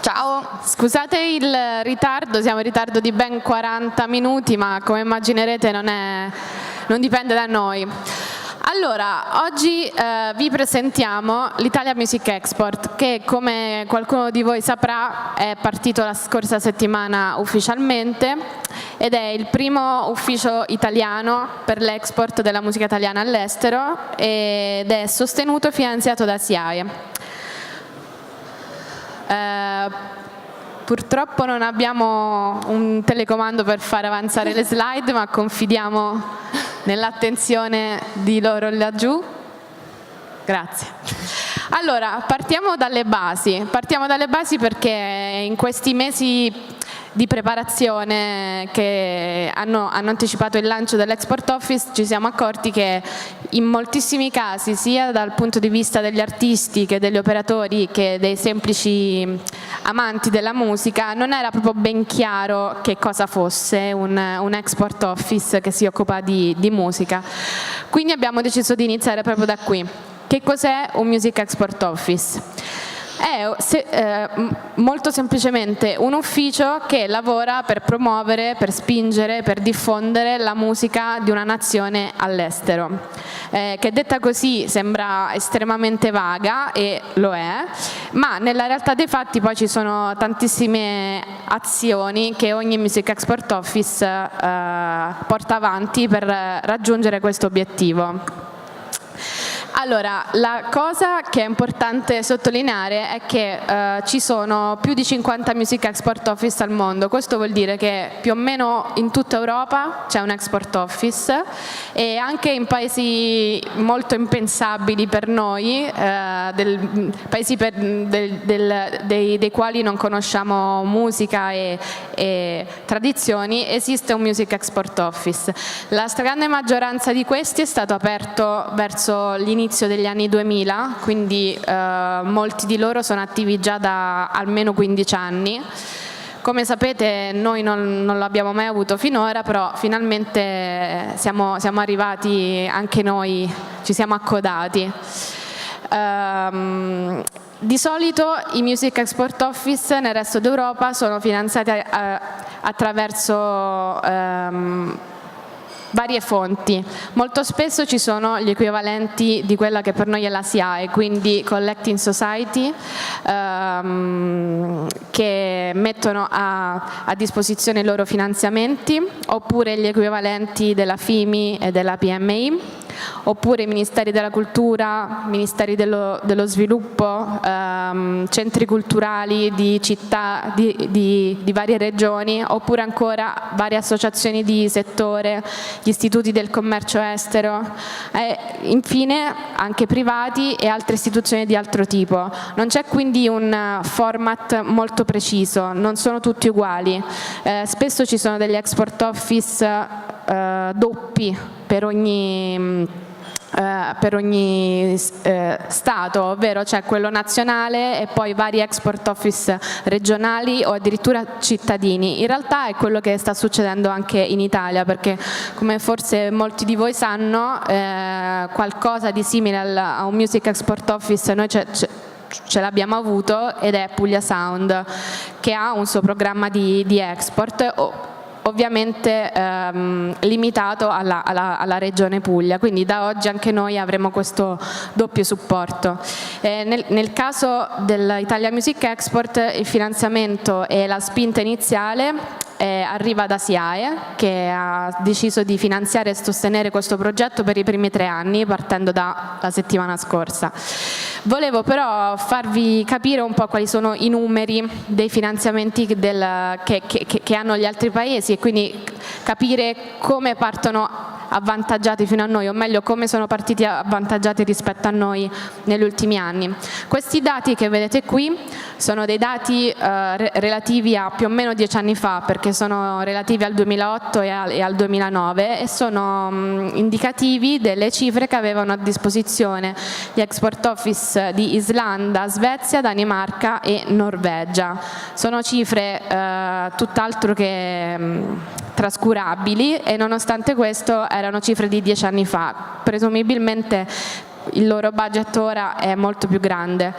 Ciao, scusate il ritardo, siamo in ritardo di ben 40 minuti, ma come immaginerete non dipende da noi. Allora, oggi vi presentiamo l'Italia Music Export, che come qualcuno di voi saprà è partito la scorsa settimana ufficialmente ed è il primo ufficio italiano per l'export della musica italiana all'estero ed è sostenuto e finanziato da SIAE. Purtroppo non abbiamo un telecomando per fare avanzare le slide, ma confidiamo nell'attenzione di loro laggiù. Grazie. Allora, partiamo dalle basi perché in questi mesi di preparazione che hanno anticipato il lancio dell'Export Office ci siamo accorti che in moltissimi casi, sia dal punto di vista degli artisti che degli operatori che dei semplici amanti della musica, non era proprio ben chiaro che cosa fosse un Export Office che si occupa di musica. Quindi abbiamo deciso di iniziare proprio da qui. Che cos'è un Music Export Office? È molto semplicemente un ufficio che lavora per promuovere, per spingere, per diffondere la musica di una nazione all'estero, che detta così sembra estremamente vaga e lo è, ma nella realtà dei fatti poi ci sono tantissime azioni che ogni Music Export Office porta avanti per raggiungere questo obiettivo. Allora, la cosa che è importante sottolineare è che ci sono più di 50 Music Export Office al mondo. Questo vuol dire che più o meno in tutta Europa c'è un Export Office e anche in paesi molto impensabili per noi, paesi dei quali non conosciamo musica e tradizioni, esiste un Music Export Office. La stragrande maggioranza di questi è stato aperto verso l'inizio degli anni 2000, quindi molti di loro sono attivi già da almeno 15 anni. Come sapete noi non l'abbiamo mai avuto finora, però finalmente siamo arrivati, anche noi ci siamo accodati. Di solito i Music Export Office nel resto d'Europa sono finanziati attraverso varie fonti. Molto spesso ci sono gli equivalenti di quella che per noi è la SIAE, quindi Collecting Society, che mettono a disposizione i loro finanziamenti, oppure gli equivalenti della FIMI e della PMI, oppure i ministeri della cultura, ministeri dello sviluppo, centri culturali di città, di varie regioni, oppure ancora varie associazioni di settore, gli istituti del commercio estero, e infine anche privati e altre istituzioni di altro tipo. Non c'è quindi un format molto preciso, non sono tutti uguali. Spesso ci sono degli export office doppi per ogni Stato, ovvero c'è quello nazionale e poi vari export office regionali o addirittura cittadini. In realtà è quello che sta succedendo anche in Italia, perché come forse molti di voi sanno, qualcosa di simile a un Music Export Office noi ce l'abbiamo avuto, ed è Puglia Sound, che ha un suo programma di export, ovviamente limitato alla regione Puglia, quindi da oggi anche noi avremo questo doppio supporto. Nel caso dell'Italia Music Export il finanziamento e la spinta iniziale arriva da SIAE, che ha deciso di finanziare e sostenere questo progetto per i primi 3 anni, partendo dalla settimana scorsa. Volevo però farvi capire un po' quali sono i numeri dei finanziamenti che hanno gli altri paesi, e quindi capire come partono avvantaggiati fino a noi, o meglio come sono partiti avvantaggiati rispetto a noi negli ultimi anni. Questi dati che vedete qui sono dei dati relativi a più o meno 10 anni fa, perché sono relativi al 2008 e al 2009 e sono indicativi delle cifre che avevano a disposizione gli export office di Islanda, Svezia, Danimarca e Norvegia. Sono cifre tutt'altro che trascurabili, e nonostante questo erano cifre di 10 anni fa. Presumibilmente il loro budget ora è molto più grande.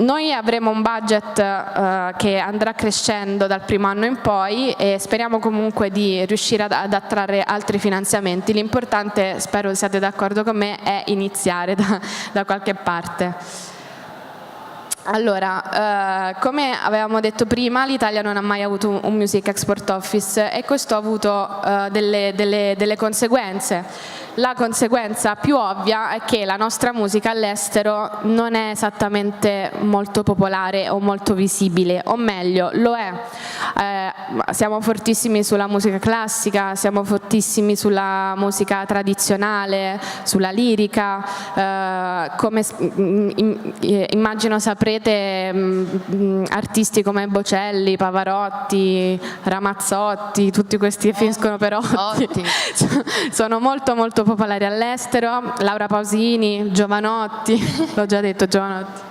Noi avremo un budget che andrà crescendo dal primo anno in poi e speriamo comunque di riuscire ad attrarre altri finanziamenti. L'importante, spero siate d'accordo con me, è iniziare da qualche parte. Allora, come avevamo detto prima, l'Italia non ha mai avuto un Music Export Office e questo ha avuto delle conseguenze. La conseguenza più ovvia è che la nostra musica all'estero non è esattamente molto popolare o molto visibile, o meglio, lo è. Siamo fortissimi sulla musica classica, siamo fortissimi sulla musica tradizionale, sulla lirica, come immagino saprete, artisti come Bocelli, Pavarotti, Ramazzotti, tutti questi finiscono per Otti, sono molto popolari all'estero, Laura Pausini, Giovanotti, l'ho già detto, Giovanotti.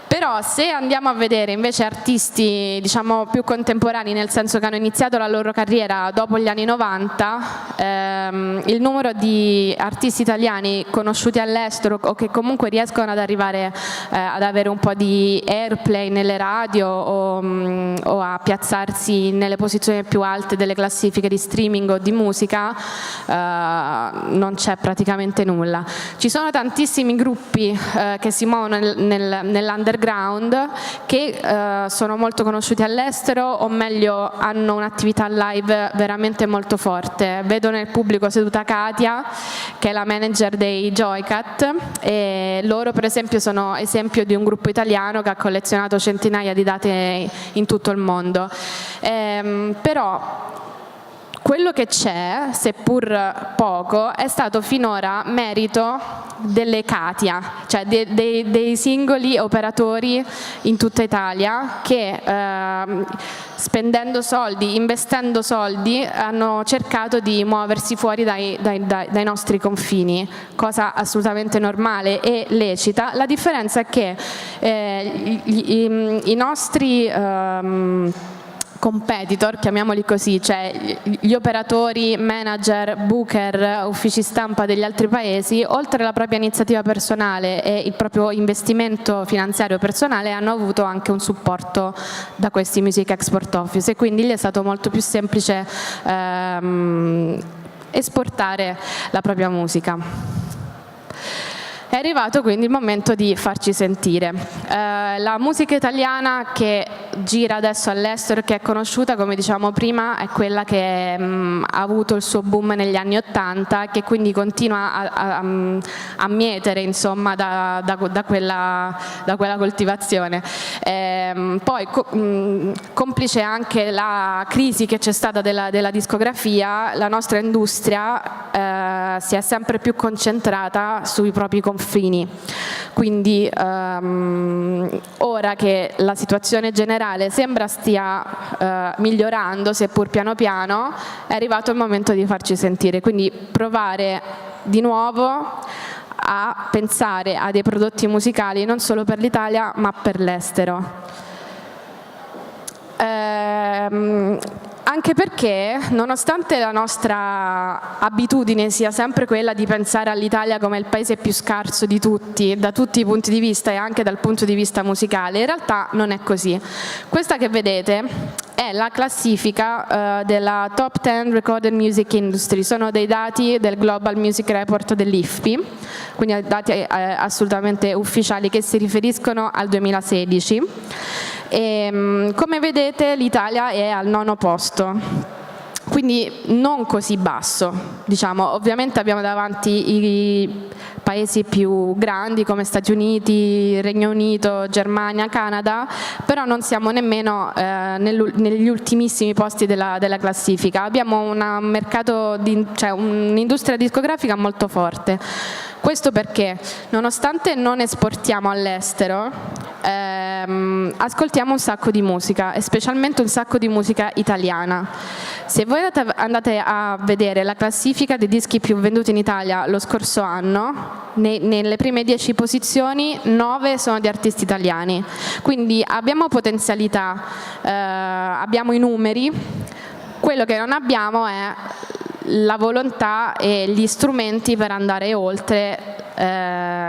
Però se andiamo a vedere invece artisti diciamo più contemporanei, nel senso che hanno iniziato la loro carriera dopo gli anni 90, il numero di artisti italiani conosciuti all'estero o che comunque riescono ad arrivare ad avere un po' di airplay nelle radio o a piazzarsi nelle posizioni più alte delle classifiche di streaming o di musica, non c'è praticamente nulla. Ci sono tantissimi gruppi che si muovono nell'underground che sono molto conosciuti all'estero, o meglio hanno un'attività live veramente molto forte. Vedo nel pubblico seduta Katia, che è la manager dei Joycat, e loro per esempio sono esempio di un gruppo italiano che ha collezionato centinaia di date in tutto il mondo. Però quello che c'è, seppur poco, è stato finora merito delle Katia, cioè dei singoli operatori in tutta Italia che spendendo soldi, investendo soldi, hanno cercato di muoversi fuori dai nostri confini, cosa assolutamente normale e lecita. La differenza è che i nostri competitor, chiamiamoli così, cioè gli operatori, manager, booker, uffici stampa degli altri paesi, oltre alla propria iniziativa personale e il proprio investimento finanziario personale, hanno avuto anche un supporto da questi Music Export Office e quindi gli è stato molto più semplice esportare la propria musica. È arrivato quindi il momento di farci sentire. La musica italiana che gira adesso all'estero, che è conosciuta, come dicevamo prima, è quella che ha avuto il suo boom negli anni '80, che quindi continua a mietere insomma da quella coltivazione. Poi complice anche la crisi che c'è stata della discografia, la nostra industria si è sempre più concentrata sui propri confini. Quindi ora che la situazione generale sembra stia migliorando, seppur piano piano, è arrivato il momento di farci sentire, quindi provare di nuovo a pensare a dei prodotti musicali non solo per l'Italia ma per l'estero. Anche perché, nonostante la nostra abitudine sia sempre quella di pensare all'Italia come il paese più scarso di tutti, da tutti i punti di vista e anche dal punto di vista musicale, in realtà non è così. Questa che vedete è la classifica della Top 10 Recorded Music Industry, sono dei dati del Global Music Report dell'IFPI, quindi dati assolutamente ufficiali che si riferiscono al 2016. E, come vedete, l'Italia è al 9° posto, quindi non così basso, diciamo. Ovviamente abbiamo davanti i paesi più grandi come Stati Uniti, Regno Unito, Germania, Canada, però non siamo nemmeno negli ultimissimi posti della classifica. Abbiamo un mercato, cioè un'industria discografica molto forte. Questo perché, nonostante non esportiamo all'estero, ascoltiamo un sacco di musica, e specialmente un sacco di musica italiana. Se voi andate a vedere la classifica dei dischi più venduti in Italia lo scorso anno, nelle prime 10 posizioni 9 sono di artisti italiani, quindi abbiamo potenzialità, abbiamo i numeri. Quello che non abbiamo è la volontà e gli strumenti per andare oltre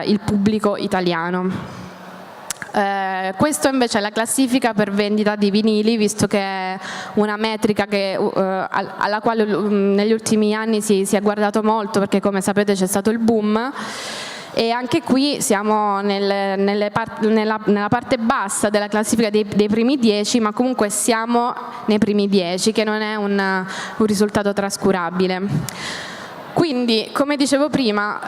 il pubblico italiano. Questo invece è la classifica per vendita di vinili, visto che è una metrica alla quale negli ultimi anni si è guardato molto, perché come sapete c'è stato il boom. E anche qui siamo nella parte bassa della classifica dei primi 10, ma comunque siamo nei primi 10, che non è un risultato trascurabile. Quindi, come dicevo prima,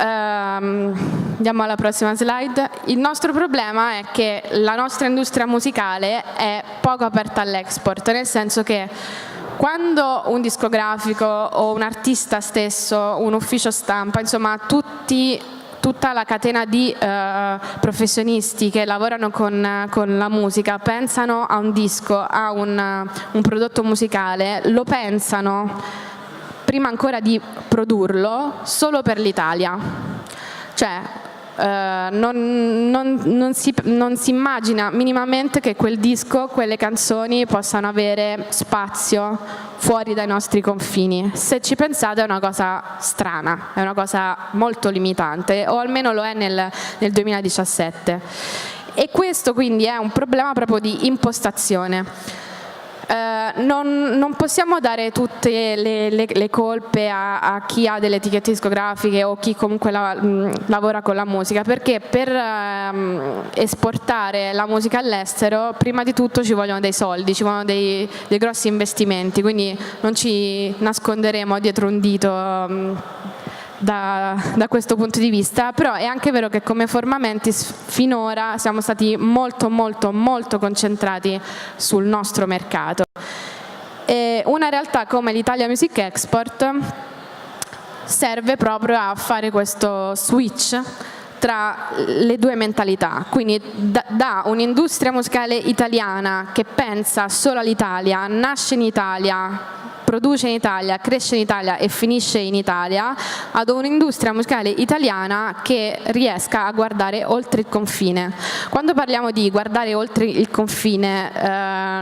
andiamo alla prossima slide, il nostro problema è che la nostra industria musicale è poco aperta all'export, nel senso che quando un discografico o un artista stesso, un ufficio stampa, insomma tutta la catena di professionisti che lavorano con la musica pensano a un disco, a un prodotto musicale, lo pensano prima ancora di produrlo solo per l'Italia. Cioè non si immagina minimamente che quel disco, quelle canzoni possano avere spazio fuori dai nostri confini. Se ci pensate è una cosa strana, è una cosa molto limitante, o almeno lo è nel 2017. E questo quindi è un problema proprio di impostazione. Non possiamo dare tutte le colpe a chi ha delle etichette discografiche o chi comunque lavora con la musica, perché per esportare la musica all'estero prima di tutto ci vogliono dei soldi, ci vogliono dei grossi investimenti, quindi non ci nasconderemo dietro un dito da questo punto di vista. Però è anche vero che come Formamentis finora siamo stati molto concentrati sul nostro mercato. E una realtà come l'Italia Music Export serve proprio a fare questo switch tra le due mentalità, quindi da un'industria musicale italiana che pensa solo all'Italia, nasce in Italia, produce in Italia, cresce in Italia e finisce in Italia, ad un'industria musicale italiana che riesca a guardare oltre il confine. Quando parliamo di guardare oltre il confine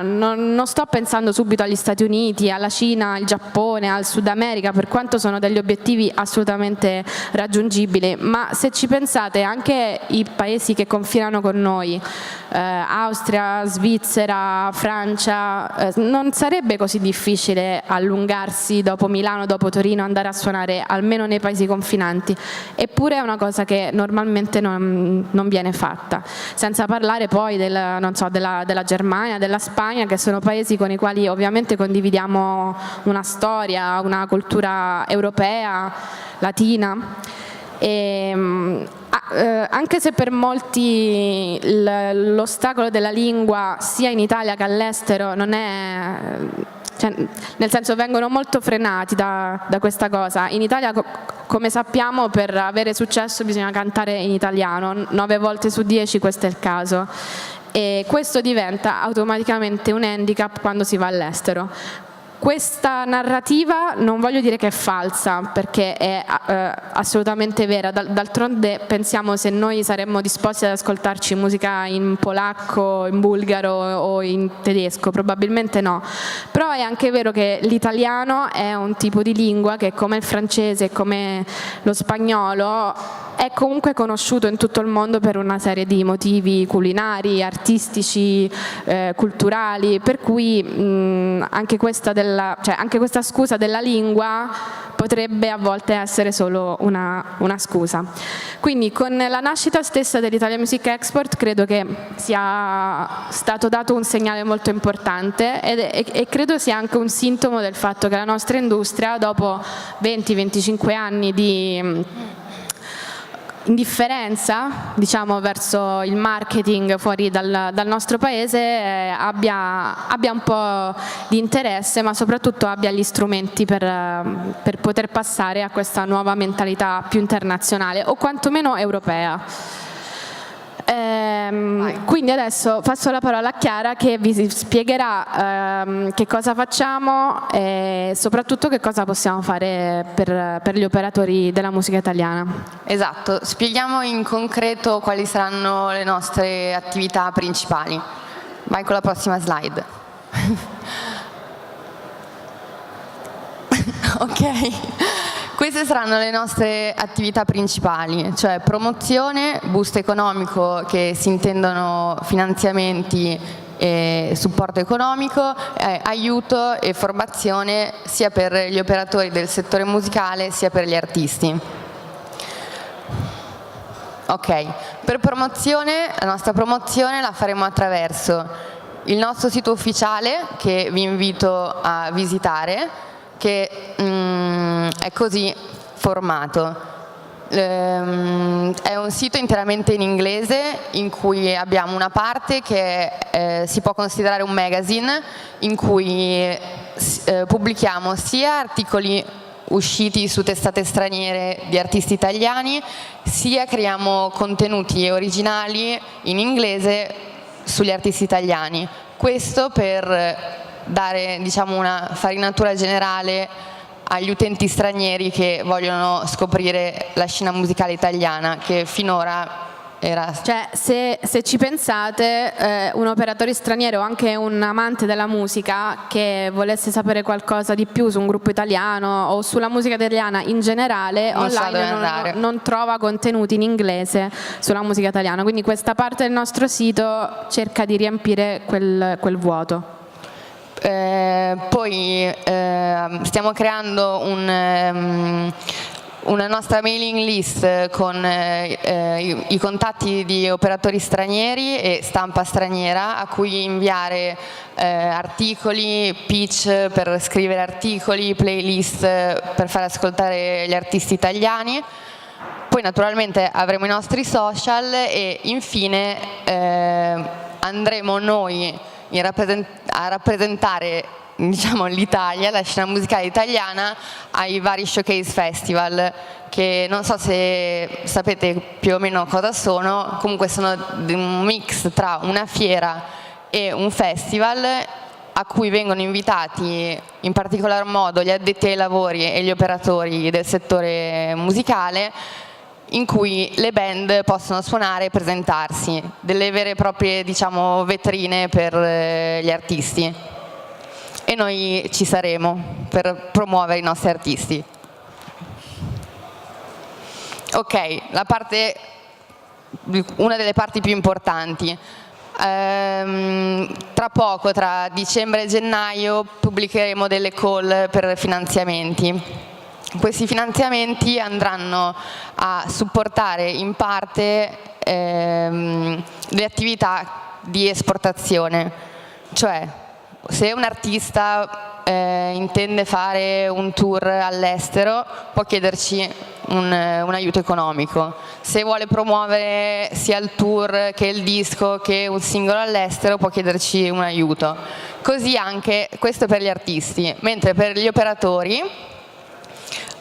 non sto pensando subito agli Stati Uniti, alla Cina, al Giappone, al Sud America, per quanto sono degli obiettivi assolutamente raggiungibili, ma se ci pensate anche i paesi che confinano con noi, Austria, Svizzera, Francia, non sarebbe così difficile allungarsi dopo Milano, dopo Torino, andare a suonare almeno nei paesi confinanti, eppure è una cosa che normalmente non viene fatta, senza parlare poi della Germania, della Spagna, che sono paesi con i quali ovviamente condividiamo una storia, una cultura europea, latina. Anche se per molti l'ostacolo della lingua sia in Italia che all'estero non è, cioè, nel senso, vengono molto frenati da questa cosa. In Italia, come sappiamo, per avere successo bisogna cantare in italiano, 9 volte su 10 questo è il caso, e questo diventa automaticamente un handicap quando si va all'estero. Questa narrativa non voglio dire che è falsa, perché è assolutamente vera. D'altronde pensiamo, se noi saremmo disposti ad ascoltarci musica in polacco, in bulgaro o in tedesco, probabilmente no. Però è anche vero che l'italiano è un tipo di lingua che, come il francese, come lo spagnolo, è comunque conosciuto in tutto il mondo per una serie di motivi culinari, artistici, culturali, per cui anche questa scusa della lingua potrebbe a volte essere solo una scusa. Quindi con la nascita stessa dell'Italia Music Export credo che sia stato dato un segnale molto importante e credo sia anche un sintomo del fatto che la nostra industria, dopo 20-25 anni di indifferenza, diciamo, verso il marketing fuori dal nostro paese, abbia un po' di interesse, ma soprattutto abbia gli strumenti per poter passare a questa nuova mentalità più internazionale o quantomeno europea. Quindi adesso passo la parola a Chiara, che vi spiegherà che cosa facciamo e soprattutto che cosa possiamo fare per gli operatori della musica italiana. Esatto, spieghiamo in concreto quali saranno le nostre attività principali. Vai con la prossima slide. Ok. Queste saranno le nostre attività principali, cioè promozione, boost economico, che si intendono finanziamenti e supporto economico, aiuto e formazione sia per gli operatori del settore musicale sia per gli artisti. Ok, per promozione, la nostra promozione la faremo attraverso il nostro sito ufficiale, che vi invito a visitare, che è così formato. È un sito interamente in inglese, in cui abbiamo una parte che si può considerare un magazine, in cui pubblichiamo sia articoli usciti su testate straniere di artisti italiani, sia creiamo contenuti originali in inglese sugli artisti italiani. Questo per dare, diciamo, una farinatura generale agli utenti stranieri che vogliono scoprire la scena musicale italiana, che finora era... Cioè, se ci pensate, un operatore straniero o anche un amante della musica che volesse sapere qualcosa di più su un gruppo italiano o sulla musica italiana in generale, online non trova contenuti in inglese sulla musica italiana, quindi questa parte del nostro sito cerca di riempire quel vuoto. Poi stiamo creando una nostra mailing list con i contatti di operatori stranieri e stampa straniera, a cui inviare articoli, pitch per scrivere articoli, playlist per far ascoltare gli artisti italiani. Poi naturalmente avremo i nostri social e infine andremo noi a rappresentare, diciamo, l'Italia, la scena musicale italiana, ai vari showcase festival, che non so se sapete più o meno cosa sono. Comunque sono un mix tra una fiera e un festival, a cui vengono invitati in particolar modo gli addetti ai lavori e gli operatori del settore musicale, in cui le band possono suonare e presentarsi, delle vere e proprie, diciamo, vetrine per gli artisti. E noi ci saremo per promuovere i nostri artisti. Ok, una delle parti più importanti. Tra poco, tra dicembre e gennaio, pubblicheremo delle call per finanziamenti. Questi finanziamenti andranno a supportare in parte le attività di esportazione, cioè se un artista intende fare un tour all'estero può chiederci un aiuto economico, se vuole promuovere sia il tour che il disco che un singolo all'estero può chiederci un aiuto. Così anche questo per gli artisti, mentre per gli operatori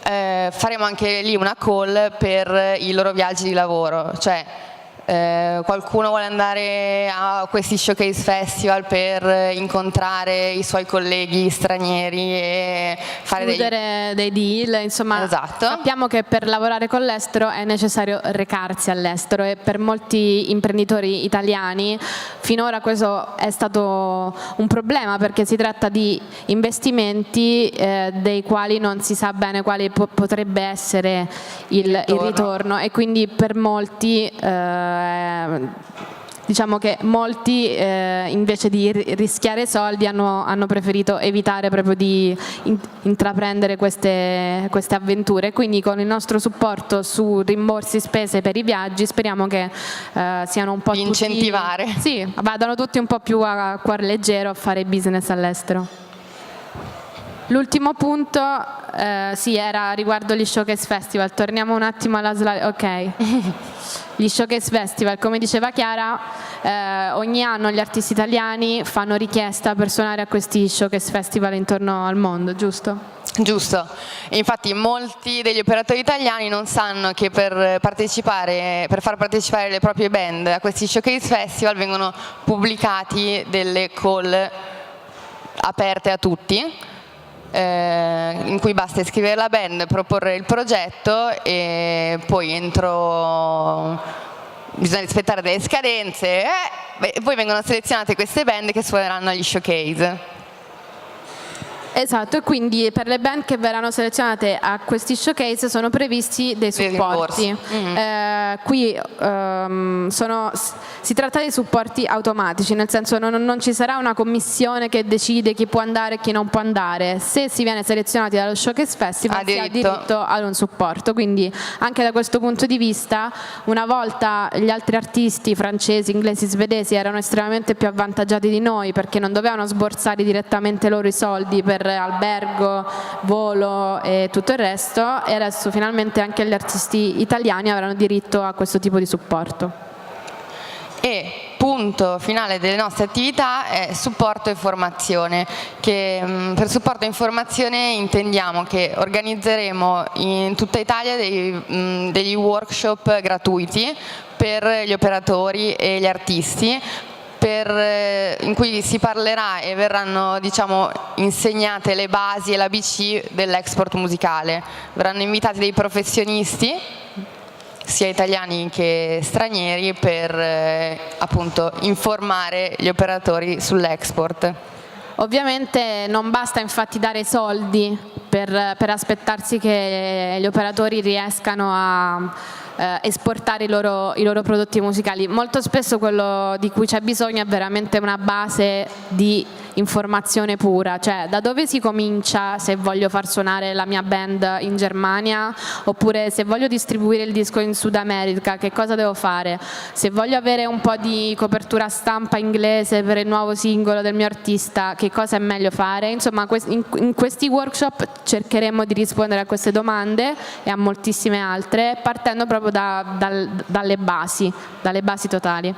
faremo anche lì una call per i loro viaggi di lavoro, cioè qualcuno vuole andare a questi showcase festival per incontrare i suoi colleghi stranieri e fare dei deal, insomma. Esatto. Sappiamo che per lavorare con l'estero è necessario recarsi all'estero e per molti imprenditori italiani finora questo è stato un problema, perché si tratta di investimenti dei quali non si sa bene quale potrebbe essere il ritorno, e quindi per molti diciamo che molti invece di rischiare soldi hanno preferito evitare proprio di intraprendere queste avventure. Quindi con il nostro supporto su rimborsi spese per i viaggi speriamo che siano un po' incentivare. Sì, vadano tutti un po' più a cuor leggero a fare business all'estero. L'ultimo punto sì, era riguardo gli showcase festival. Torniamo un attimo alla slide. Ok. Gli showcase festival, come diceva Chiara, ogni anno gli artisti italiani fanno richiesta per suonare a questi showcase festival intorno al mondo, giusto? Giusto, infatti molti degli operatori italiani non sanno che per far partecipare le proprie band a questi showcase festival vengono pubblicati delle call aperte a tutti, in cui basta iscrivere la band, proporre il progetto e poi bisogna rispettare delle scadenze e poi vengono selezionate queste band che suoneranno agli showcase. Esatto, e quindi per le band che verranno selezionate a questi showcase sono previsti dei supporti. Qui si tratta di supporti automatici, nel senso non ci sarà una commissione che decide chi può andare e chi non può andare. Se si viene selezionati dallo Showcase Festival si ha diritto ad un supporto, quindi anche da questo punto di vista una volta gli altri artisti francesi, inglesi, svedesi erano estremamente più avvantaggiati di noi perché non dovevano sborsare direttamente loro i soldi per albergo, volo e tutto il resto, e adesso finalmente anche gli artisti italiani avranno diritto a questo tipo di supporto. E punto finale delle nostre attività è supporto e formazione, che per supporto e informazione intendiamo che organizzeremo in tutta Italia degli workshop gratuiti per gli operatori e gli artisti, in cui si parlerà e verranno, diciamo, insegnate le basi e l'ABC dell'export musicale. Verranno invitati dei professionisti, sia italiani che stranieri, per appunto informare gli operatori sull'export. Ovviamente non basta infatti dare soldi per aspettarsi che gli operatori riescano a esportare i loro prodotti musicali. Molto spesso quello di cui c'è bisogno è veramente una base di informazione pura, cioè da dove si comincia se voglio far suonare la mia band in Germania, oppure se voglio distribuire il disco in Sud America, che cosa devo fare? Se voglio avere un po' di copertura stampa inglese per il nuovo singolo del mio artista, che cosa è meglio fare? Insomma, in questi workshop cercheremo di rispondere a queste domande e a moltissime altre, partendo proprio dalle basi totali.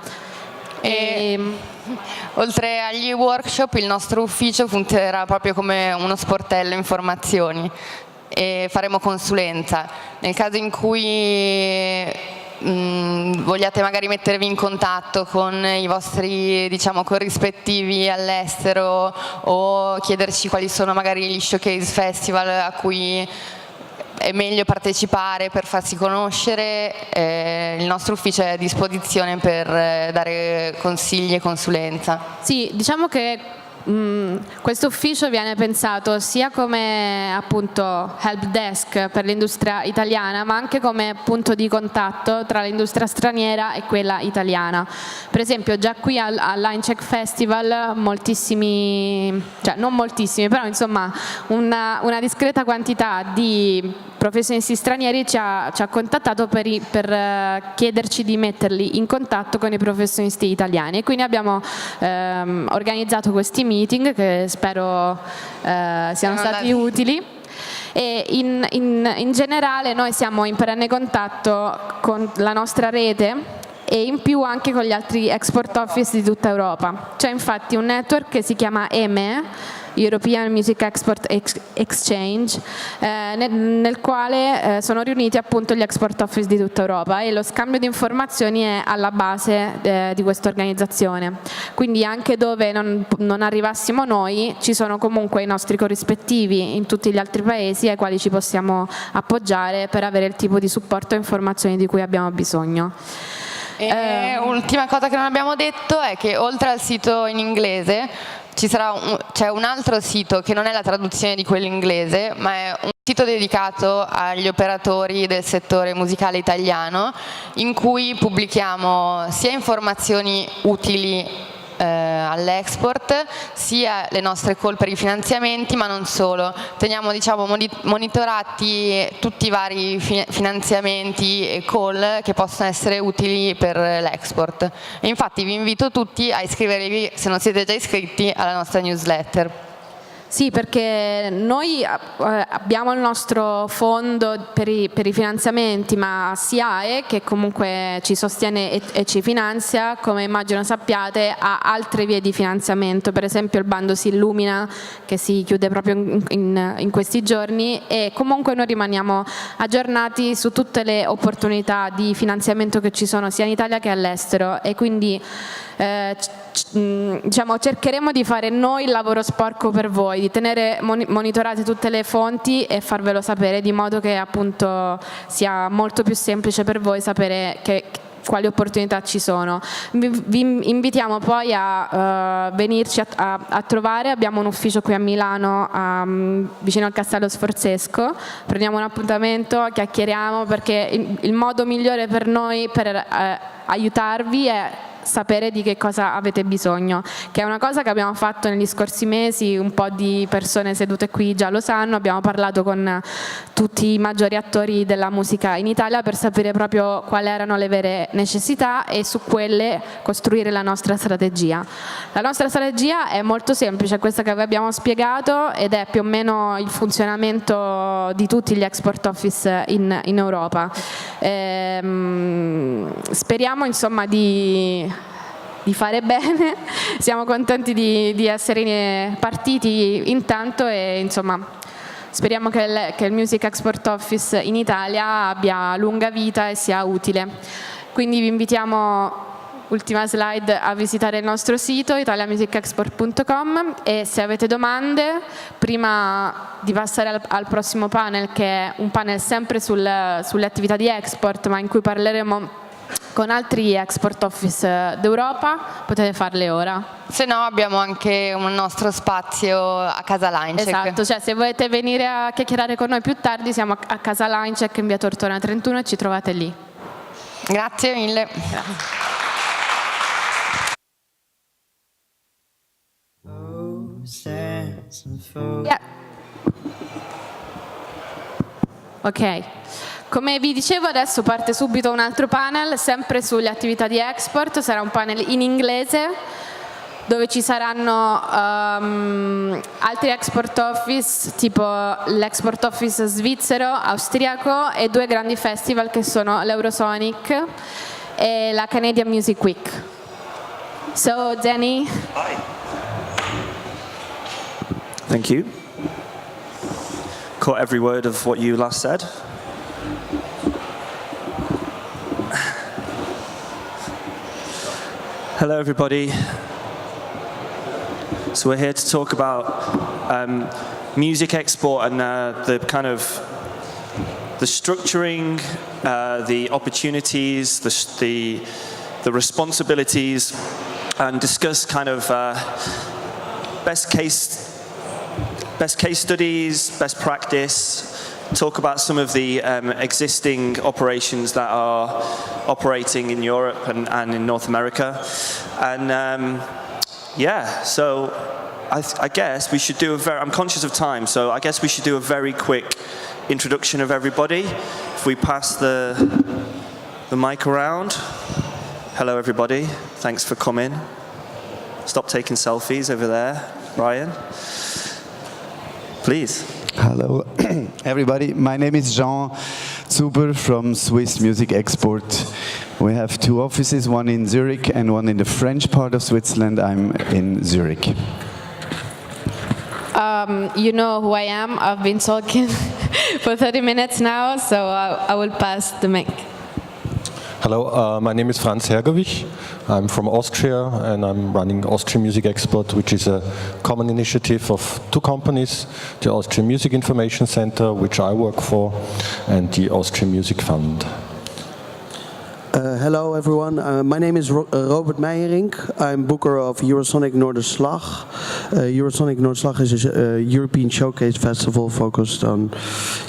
Oltre agli workshop, il nostro ufficio funzionerà proprio come uno sportello informazioni e faremo consulenza. Nel caso in cui vogliate magari mettervi in contatto con i vostri, diciamo, corrispettivi all'estero o chiederci quali sono magari gli showcase festival a cui è meglio partecipare per farsi conoscere, il nostro ufficio è a disposizione per dare consigli e consulenza. Sì, diciamo che questo ufficio viene pensato sia come appunto help desk per l'industria italiana, ma anche come punto di contatto tra l'industria straniera e quella italiana. Per esempio già qui al Line Check Festival moltissimi, cioè non moltissimi, però insomma una discreta quantità di professionisti stranieri ci ha contattato per chiederci di metterli in contatto con i professionisti italiani, e quindi abbiamo organizzato questi meeting che spero siano stati utili. E in generale noi siamo in perenne contatto con la nostra rete e in più anche con gli altri export office di tutta Europa. C'è infatti un network che si chiama EME, European Music Export Exchange, nel quale sono riuniti appunto gli export office di tutta Europa, e lo scambio di informazioni è alla base di questa organizzazione. Quindi anche dove non arrivassimo noi, ci sono comunque i nostri corrispettivi in tutti gli altri paesi ai quali ci possiamo appoggiare per avere il tipo di supporto e informazioni di cui abbiamo bisogno. Ultima cosa che non abbiamo detto è che oltre al sito in inglese c'è un altro sito che non è la traduzione di quello inglese, ma è un sito dedicato agli operatori del settore musicale italiano, in cui pubblichiamo sia informazioni utili all'export, sia le nostre call per i finanziamenti, ma non solo. Teniamo, diciamo, monitorati tutti i vari finanziamenti e call che possono essere utili per l'export. E infatti vi invito tutti a iscrivervi, se non siete già iscritti, alla nostra newsletter. Sì, perché noi abbiamo il nostro fondo per i finanziamenti, ma SIAE, che comunque ci sostiene e ci finanzia, come immagino sappiate, ha altre vie di finanziamento. Per esempio il bando si illumina, che si chiude proprio in questi giorni, e comunque noi rimaniamo aggiornati su tutte le opportunità di finanziamento che ci sono sia in Italia che all'estero, e quindi diciamo, cercheremo di fare noi il lavoro sporco per voi, di tenere monitorate tutte le fonti e farvelo sapere, di modo che appunto sia molto più semplice per voi sapere quali opportunità ci sono. Vi invitiamo poi a venirci a trovare, abbiamo un ufficio qui a Milano vicino al Castello Sforzesco, prendiamo un appuntamento, chiacchieriamo, perché il modo migliore per noi per aiutarvi è sapere di che cosa avete bisogno, che è una cosa che abbiamo fatto negli scorsi mesi. Un po' di persone sedute qui già lo sanno, abbiamo parlato con tutti i maggiori attori della musica in Italia per sapere proprio quali erano le vere necessità e su quelle costruire la nostra strategia. La nostra strategia è molto semplice, questa che vi abbiamo spiegato, ed è più o meno il funzionamento di tutti gli export office in Europa. Speriamo insomma di fare bene, siamo contenti di essere partiti intanto e insomma speriamo che il Music Export Office in Italia abbia lunga vita e sia utile. Quindi vi invitiamo, ultima slide, a visitare il nostro sito italiamusicexport.com, e se avete domande, prima di passare al prossimo panel, che è un panel sempre sulle attività di export, ma in cui parleremo con altri export office d'Europa, potete farle ora. Se no abbiamo anche un nostro spazio a Casa Lancek. Esatto, cioè se volete venire a chiacchierare con noi più tardi, siamo a Casa Lancek in via Tortona 31 e ci trovate lì. Grazie mille. Yeah. Ok. Come vi dicevo, adesso parte subito un altro panel, sempre sulle attività di export. Sarà un panel in inglese, dove ci saranno altri export office, tipo l'export office svizzero, austriaco, e due grandi festival che sono l'EUROSONIC e la Canadian Music Week. So, Danny. Hi. Thank you. Caught every word of what you last said. Hello, everybody. So we're here to talk about music export and the kind of the structuring, the opportunities, the responsibilities, and discuss kind of best case studies, best practice. Talk about some of the existing operations that are operating in Europe and in North America. And yeah, so I guess we should do I'm conscious of time, so I guess we should do a very quick introduction of everybody. If we pass the mic around. Hello, everybody. Thanks for coming. Stop taking selfies over there, Brian. Please. Hello, everybody. My name is Jean ZUBER from Swiss Music Export. We have two offices, one in Zurich and one in the French part of Switzerland. I'm in Zurich. You know who I am. I've been talking for 30 minutes now, so I will pass the mic. Hello, my name is FRANZ HERGOVICH. I'm from Austria and I'm running Austrian Music Export, which is a common initiative of two companies, the Austrian Music Information Center, which I work for, and the Austrian Music Fund. Hello everyone, my name is Robert MEIJERINK. I'm booker of EUROSONIC Noorderslag. EUROSONIC Noorderslag is a European showcase festival focused on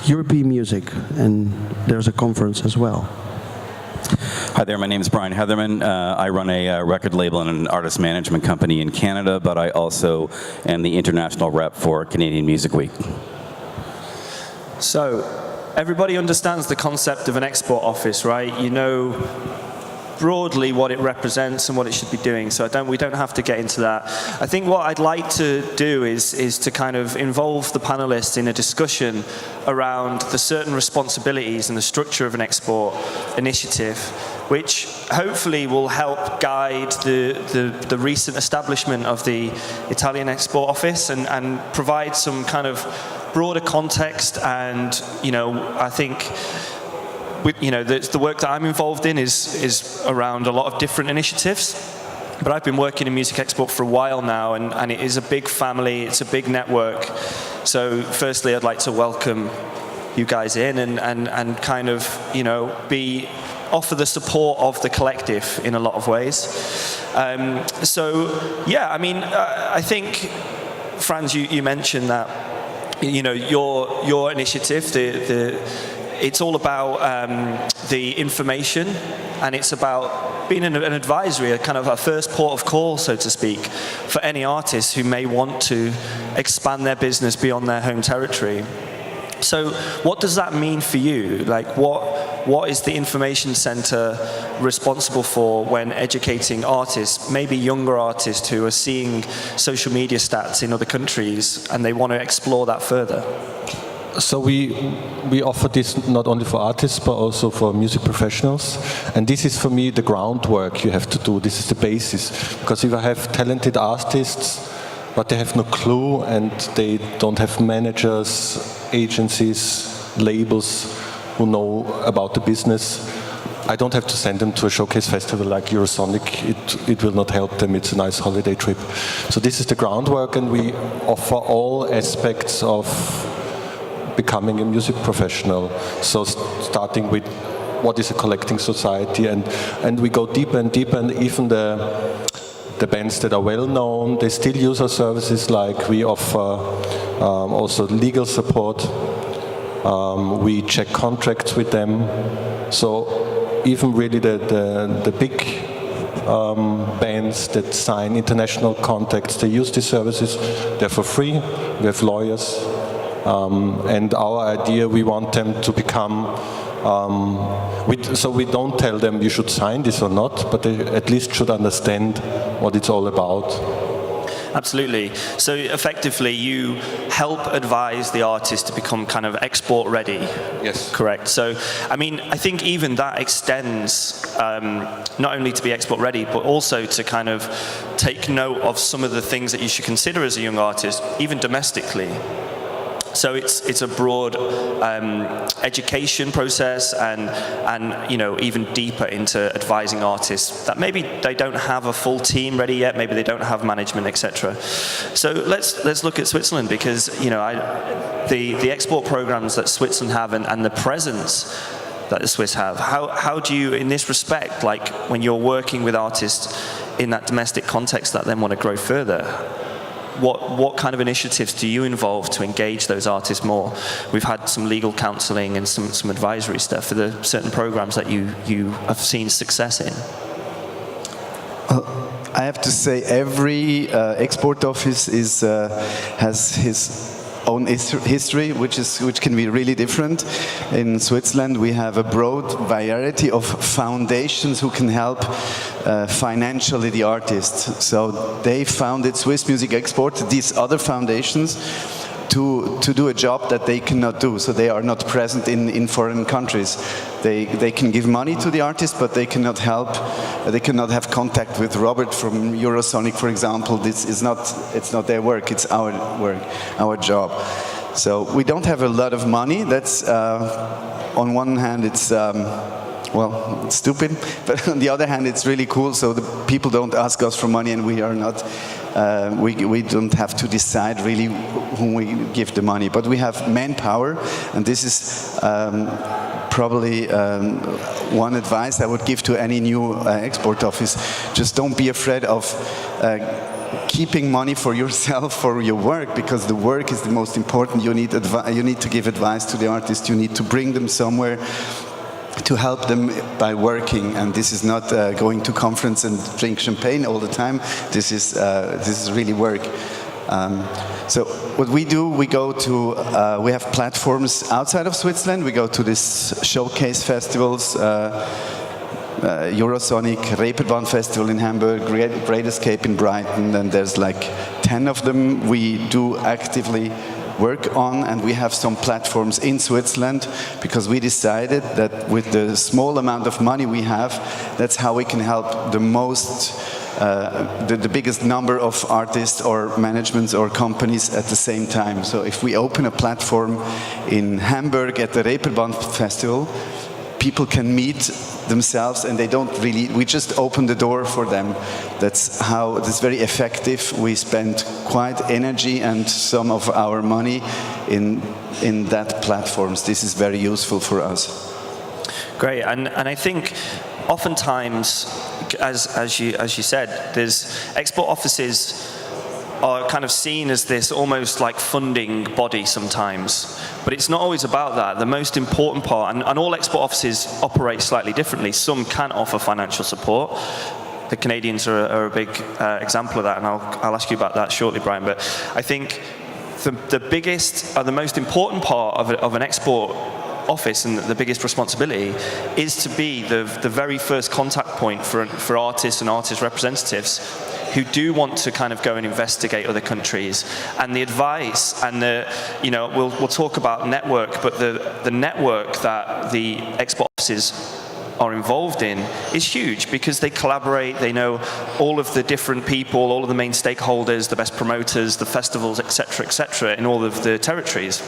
European music, and there's a conference as well. Hi there, my name is Brian Heatherman. I run a record label and an artist management company in Canada, but I also am the international rep for Canadian Music Week. So, everybody understands the concept of an export office, right? You know broadly what it represents and what it should be doing, so we don't have to get into that. I think what I'd like to do is to kind of involve the panelists in a discussion around the certain responsibilities and the structure of an export initiative, which hopefully will help guide the recent establishment of the Italian Export Office and provide some kind of broader context. And I think the work that I'm involved in is around a lot of different initiatives, but I've been working in music export for a while now, and it is a big family, it's a big network. So firstly, I'd like to welcome you guys in and kind of be offer the support of the collective in a lot of ways. So yeah, I mean, I think, Franz, you mentioned that, you know, your initiative, it's all about the information, and it's about being an advisory, a kind of a first port of call, so to speak, for any artists who may want to expand their business beyond their home territory. So what does that mean for you? Like, what is the information center responsible for when educating artists, maybe younger artists who are seeing social media stats in other countries and they want to explore that further? So we offer this not only for artists but also for music professionals, and this is for me the groundwork you have to do. This is the basis, because if I have talented artists but they have no clue and they don't have managers, agencies, labels who know about the business, I don't have to send them to a showcase festival like Eurosonic. It will not help them. It's a nice holiday trip. So this is the groundwork, and we offer all aspects of becoming a music professional. So starting with what is a collecting society, and we go deeper and deeper, and even the bands that are well known, they still use our services. Like we offer also legal support. We check contracts with them. So even really the big bands that sign international contracts, they use these services. They're for free. We have lawyers. And our idea, we want them to become, so we don't tell them you should sign this or not, but they at least should understand what it's all about. Absolutely. So effectively, you help advise the artist to become kind of export ready. Yes. Correct. So, I mean, I think even that extends not only to be export ready, but also to kind of take note of some of the things that you should consider as a young artist, even domestically. So it's a broad education process, and you know, even deeper into advising artists that maybe they don't have a full team ready yet, maybe they don't have management, etc. So let's look at Switzerland, because you know the export programs that Switzerland have and the presence that the Swiss have. How do you, in this respect, like when you're working with artists in that domestic context that then want to grow further? What kind of initiatives do you involve to engage those artists more? We've had some legal counselling and some advisory stuff for the certain programs that you have seen success in. I have to say, every export office has his own history, which can be really different. In Switzerland, we have a broad variety of foundations who can help financially the artists. So they founded Swiss Music Export, these other foundations, to do a job that they cannot do. So they are not present in foreign countries. They can give money to the artist, but they cannot help. They cannot have contact with Robert from EUROSONIC, for example. It's not their work. It's our work, our job. So we don't have a lot of money. That's on one hand, it's well, it's stupid, but on the other hand, it's really cool. So the people don't ask us for money, and we are not. We don't have to decide really whom we give the money, but we have manpower, and this is probably one advice I would give to any new export office. Just don't be afraid of keeping money for yourself, for your work, because the work is the most important. You need to give advice to the artist. You need to bring them somewhere to help them by working, and this is not going to conference and drink champagne all the time. This is really work. So what we do, we go to, we have platforms outside of Switzerland. We go to these showcase festivals, Eurosonic, Reeperbahn Festival in Hamburg, Great Escape in Brighton, and there's like 10 of them we do actively work on, and we have some platforms in Switzerland because we decided that with the small amount of money we have, that's how we can help the most, the biggest number of artists or managements or companies at the same time. So if we open a platform in Hamburg at the Reeperbahn Festival, people can meet themselves, and they don't really, we just open the door for them. That's how, it's very effective. We spend quite energy and some of our money in that platforms. This is very useful for us. Great, and I think oftentimes, as you said, there's export offices are kind of seen as this almost like funding body sometimes, but it's not always about that. The most important part, and all export offices operate slightly differently. Some can offer financial support. The Canadians are a big example of that, and I'll ask you about that shortly, Brian. But I think the biggest, the most important part of an export office and the biggest responsibility is to be the very first contact point for artists and artist representatives who do want to kind of go and investigate other countries. And the advice and we'll talk about network, but the network that the export offices are involved in is huge because they collaborate, they know all of the different people, all of the main stakeholders, the best promoters, the festivals, etc., in all of the territories.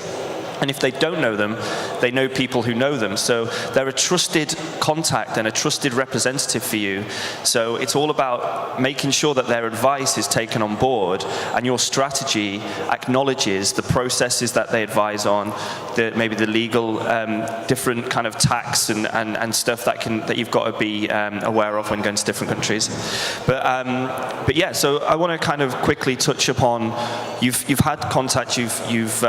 And if they don't know them, they know people who know them. So they're a trusted contact and a trusted representative for you. So it's all about making sure that their advice is taken on board and your strategy acknowledges the processes that they advise on, maybe the legal, different kind of tax and stuff that you've got to be aware of when going to different countries. But yeah, so I want to kind of quickly touch upon, you've had contact, you've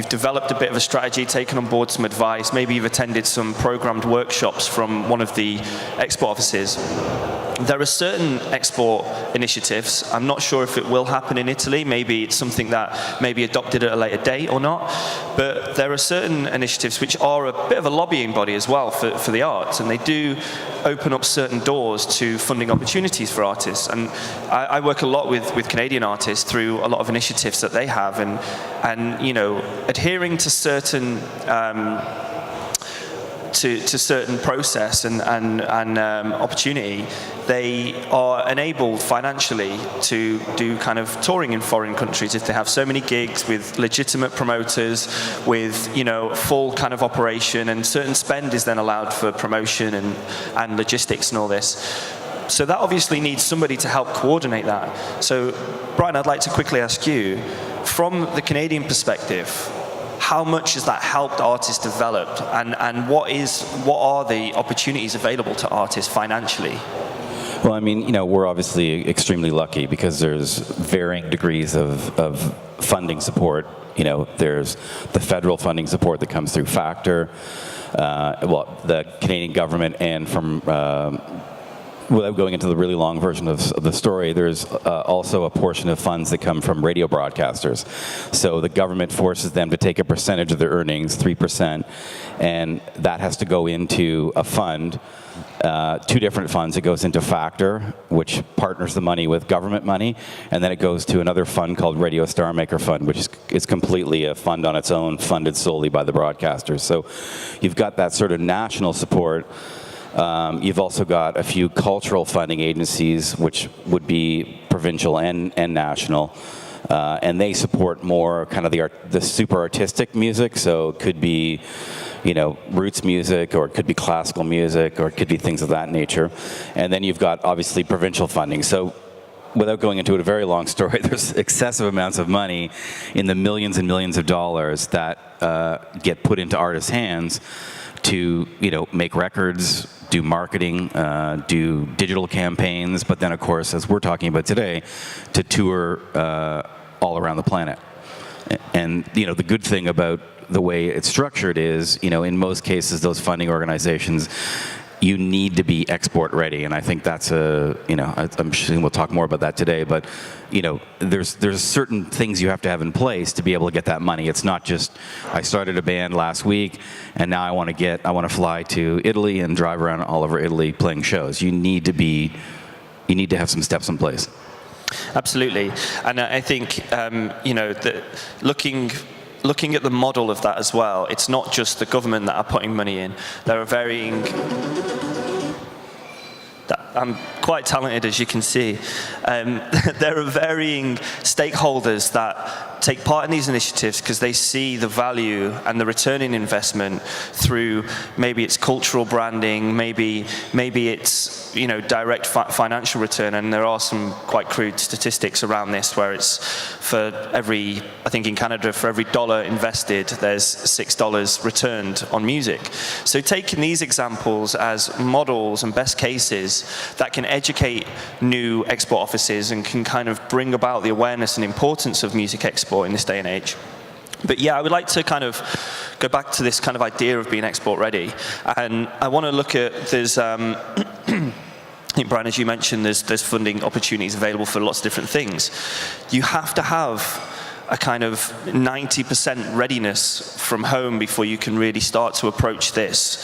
developed a bit of a strategy, taken on board some advice, maybe you've attended some programmed workshops from one of the export offices. There are certain export initiatives, I'm not sure if it will happen in Italy, maybe it's something that may be adopted at a later date or not, but there are certain initiatives which are a bit of a lobbying body as well for the arts, and they do open up certain doors to funding opportunities for artists. And I work a lot with Canadian artists through a lot of initiatives that they have, and adhering to certain to certain process and opportunity, they are enabled financially to do kind of touring in foreign countries if they have so many gigs with legitimate promoters, with full kind of operation, and certain spend is then allowed for promotion and logistics and all this. So that obviously needs somebody to help coordinate that. So Brian, I'd like to quickly ask you, from the Canadian perspective, how much has that helped artists develop, and what are the opportunities available to artists financially? Well, I mean, we're obviously extremely lucky because there's varying degrees of funding support. There's the federal funding support that comes through FACTOR, the Canadian government, and from without going into the really long version of the story, there's also a portion of funds that come from radio broadcasters. So the government forces them to take a percentage of their earnings, 3%, and that has to go into a fund, two different funds. It goes into FACTOR, which partners the money with government money, and then it goes to another fund called Radio Star Maker Fund, which is completely a fund on its own, funded solely by the broadcasters. So you've got that sort of national support. You've also got a few cultural funding agencies, which would be provincial and national, and they support more kind of the super artistic music. So it could be, roots music, or it could be classical music, or it could be things of that nature. And then you've got obviously provincial funding. So without going into a very long story, there's excessive amounts of money in the millions and millions of dollars that get put into artists' hands to make records, do marketing, do digital campaigns, but then of course, as we're talking about today, to tour all around the planet. And the good thing about the way it's structured is, in most cases, those funding organizations, you need to be export ready, and I think that's I'm sure we'll talk more about that today, but there's certain things you have to have in place to be able to get that money. It's not just, I started a band last week and now I want to fly to Italy and drive around all over Italy playing shows. You need to have some steps in place. Absolutely, and I think looking at the model of that as well, it's not just the government that are putting money in. There are varying I'm quite talented, as you can see. There are varying stakeholders that take part in these initiatives because they see the value and the return in investment through maybe it's cultural branding, maybe it's direct financial return, and there are some quite crude statistics around this where it's for every, I think in Canada, for every $1 invested, there's $6 returned on music. So taking these examples as models and best cases that can educate new export offices and can kind of bring about the awareness and importance of music export in this day and age. But yeah, I would like to kind of go back to this kind of idea of being export ready. And I want to look at, there's, I think Brian, as you mentioned, there's funding opportunities available for lots of different things. You have to have a kind of 90% readiness from home before you can really start to approach this.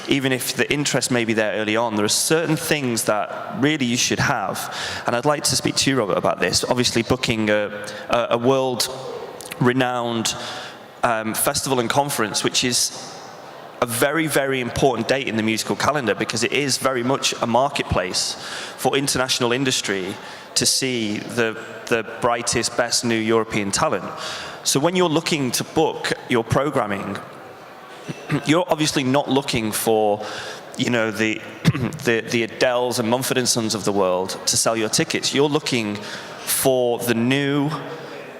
Even if the interest may be there early on, there are certain things that really you should have. And I'd like to speak to you, Robert, about this. Obviously, booking a world-renowned festival and conference, which is a very, very important date in the musical calendar because it is very much a marketplace for international industry to see the brightest, best new European talent. So when you're looking to book your programming, you're obviously not looking for, the Adeles and Mumford & Sons of the world to sell your tickets. You're looking for the new,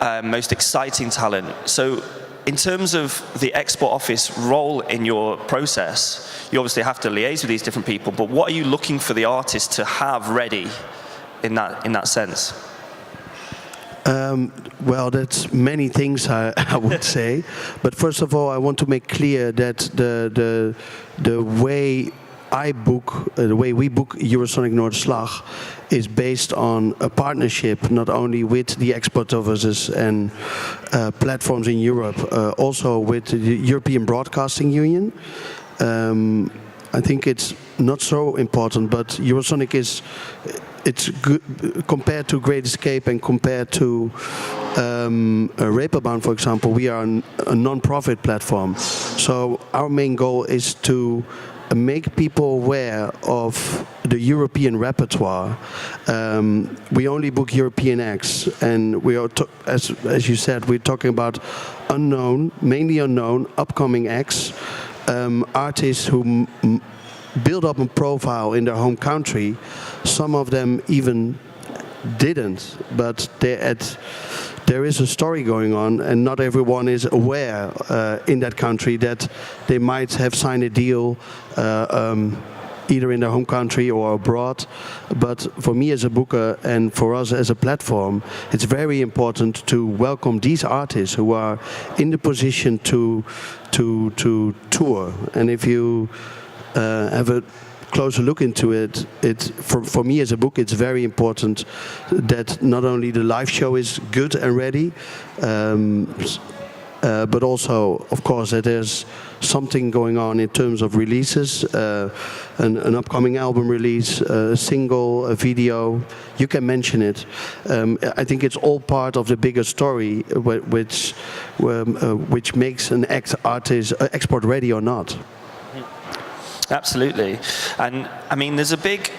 most exciting talent. So in terms of the export office role in your process, you obviously have to liaise with these different people, but what are you looking for the artist to have ready in that sense? Well, that's many things I would say, but first of all, I want to make clear that the way I book, the way we book Eurosonic Noorderslag is based on a partnership not only with the export offices and platforms in Europe, also with the European Broadcasting Union. I think it's not so important, but Eurosonic it's good compared to Great Escape and compared to Reeperbahn, for example. We are a non-profit platform, so our main goal is to make people aware of the European repertoire. We only book European acts, and we are, as you said, we're talking about mainly unknown, upcoming acts, artists who build up a profile in their home country. Some of them even didn't, but there is a story going on, and not everyone is aware in that country that they might have signed a deal either in their home country or abroad. But for me as a booker and for us as a platform, it's very important to welcome these artists who are in the position to tour. And if you have a closer look into it, for me as a book, it's very important that not only the live show is good and ready, but also, of course, that there's something going on in terms of releases, an upcoming album release, a single, a video. You can mention it. I think it's all part of the bigger story, which makes an artist export ready or not. Absolutely, and I mean, there's a big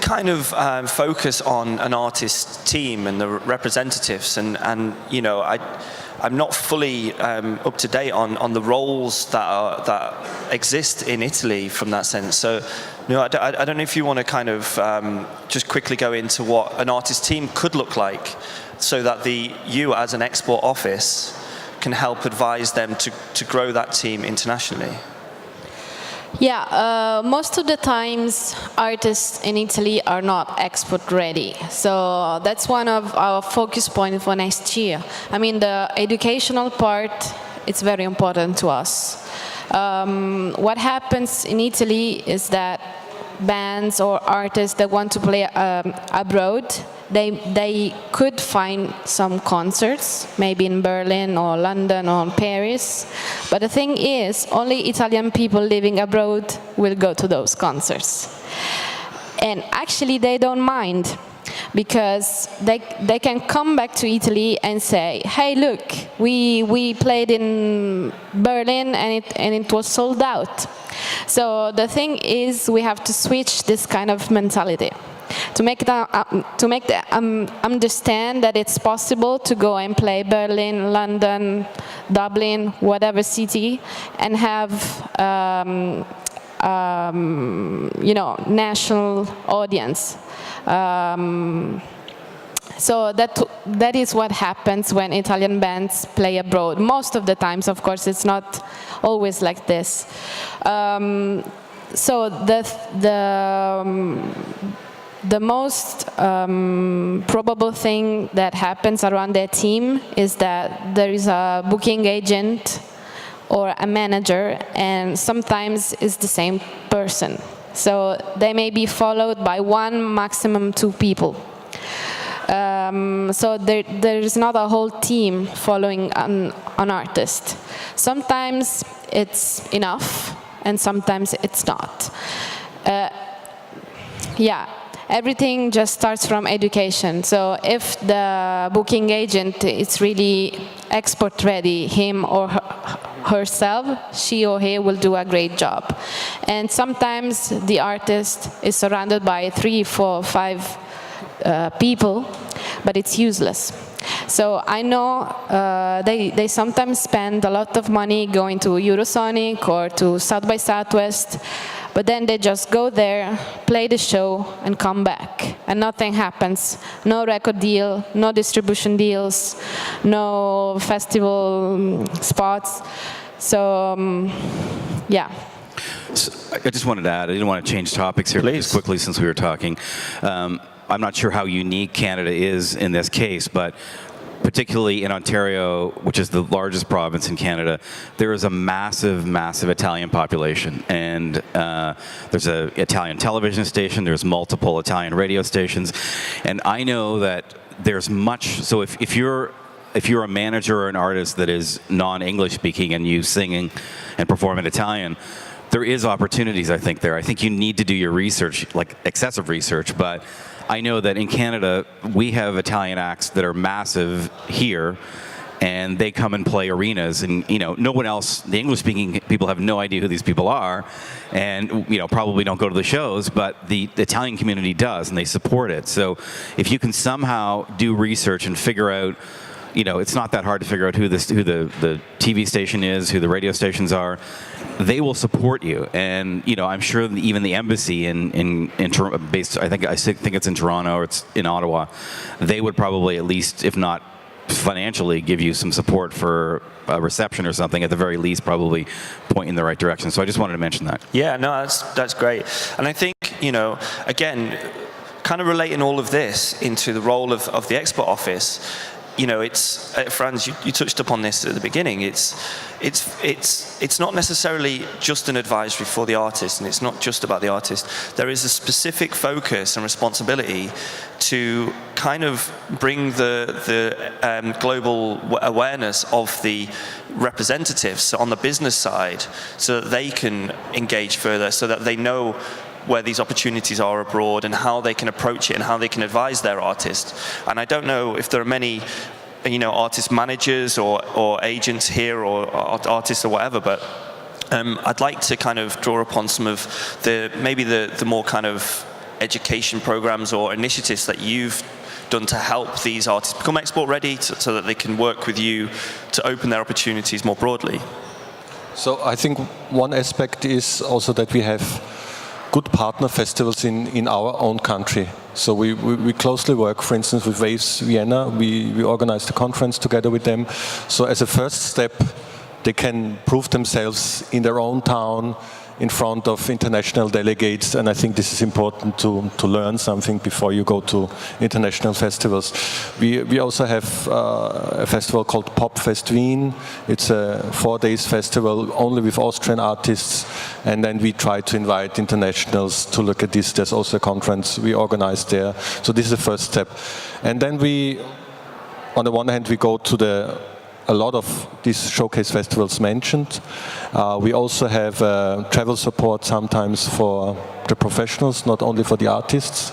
kind of focus on an artist team and the representatives, and I'm not fully up to date on the roles that exist in Italy from that sense. So, I don't know if you want to kind of just quickly go into what an artist team could look like, so that you as an export office can help advise them to grow that team internationally. Yeah, most of the times artists in Italy are not export ready. So that's one of our focus points for next year. I mean, the educational part, it's very important to us. What happens in Italy is that bands or artists that want to play abroad, they could find some concerts, maybe in Berlin or London or Paris. But the thing is, only Italian people living abroad will go to those concerts. And actually they don't mind, because they can come back to Italy and say, hey, look, we played in Berlin and it was sold out. So the thing is, we have to switch this kind of mentality to make them understand that it's possible to go and play Berlin, London, Dublin, whatever city, and have you know, national audience. So that is what happens when Italian bands play abroad. Most of the times, of course, it's not always like this. So the most probable thing that happens around their team is that there is a booking agent or a manager, and sometimes it's the same person. So they may be followed by one, maximum 2 people. So there is not a whole team following an artist. Sometimes it's enough, and sometimes it's not. Yeah, everything just starts from education. So if the booking agent is really export ready, him or herself, she or he will do a great job. And sometimes the artist is surrounded by 3, 4, 5 people, but it's useless. So I know they sometimes spend a lot of money going to Eurosonic or to South by Southwest, but then they just go there, play the show, and come back, and nothing happens. No record deal, no distribution deals, no festival spots. So, yeah. So I just wanted to add, I didn't want to change topics here just quickly since we were talking. I'm not sure how unique Canada is in this case, but particularly in Ontario, which is the largest province in Canada, there is a massive, massive Italian population. And there's an Italian television station, there's multiple Italian radio stations. And I know that there's much, so if you're a manager or an artist that is non-English speaking and you sing and perform in Italian, there is opportunities, I think, there. I think you need to do your research, like excessive research, but I know that in Canada, we have Italian acts that are massive here, and they come and play arenas, and you know, no one else, the English-speaking people have no idea who these people are, and you know, probably don't go to the shows, but the Italian community does, and they support it. So if you can somehow do research and figure out, you know, it's not that hard to figure out who the TV station is, who the radio stations are. They will support you, and you know, I'm sure even the embassy in based, I think it's in Toronto or it's in Ottawa. They would probably, at least if not financially, give you some support for a reception or something. At the very least, probably point in the right direction. So I just wanted to mention that. Yeah, no, that's great, and I think, you know, again, kind of relating all of this into the role of the export office. You know, it's Franz, you touched upon this at the beginning. It's not necessarily just an advisory for the artist, and it's not just about the artist. There is a specific focus and responsibility to kind of bring the global awareness of the representatives on the business side, so that they can engage further, so that they know where these opportunities are abroad and how they can approach it and how they can advise their artists. And I don't know if there are many, you know, artist managers or agents here or artists or whatever, but I'd like to kind of draw upon some of maybe the more kind of education programs or initiatives that you've done to help these artists become export ready, so that they can work with you to open their opportunities more broadly. So I think one aspect is also that we have good partner festivals in our own country. So we closely work, for instance, with Waves Vienna. We organized a conference together with them. So as a first step, they can prove themselves in their own town, in front of international delegates, and I think this is important to learn something before you go to international festivals. We also have a festival called Popfest Wien. It's a 4-day festival only with Austrian artists, and then we try to invite internationals to look at this. There's also a conference we organized there. So this is the first step. And then we, on the one hand, we go to a lot of these showcase festivals mentioned. We also have travel support sometimes for the professionals, not only for the artists,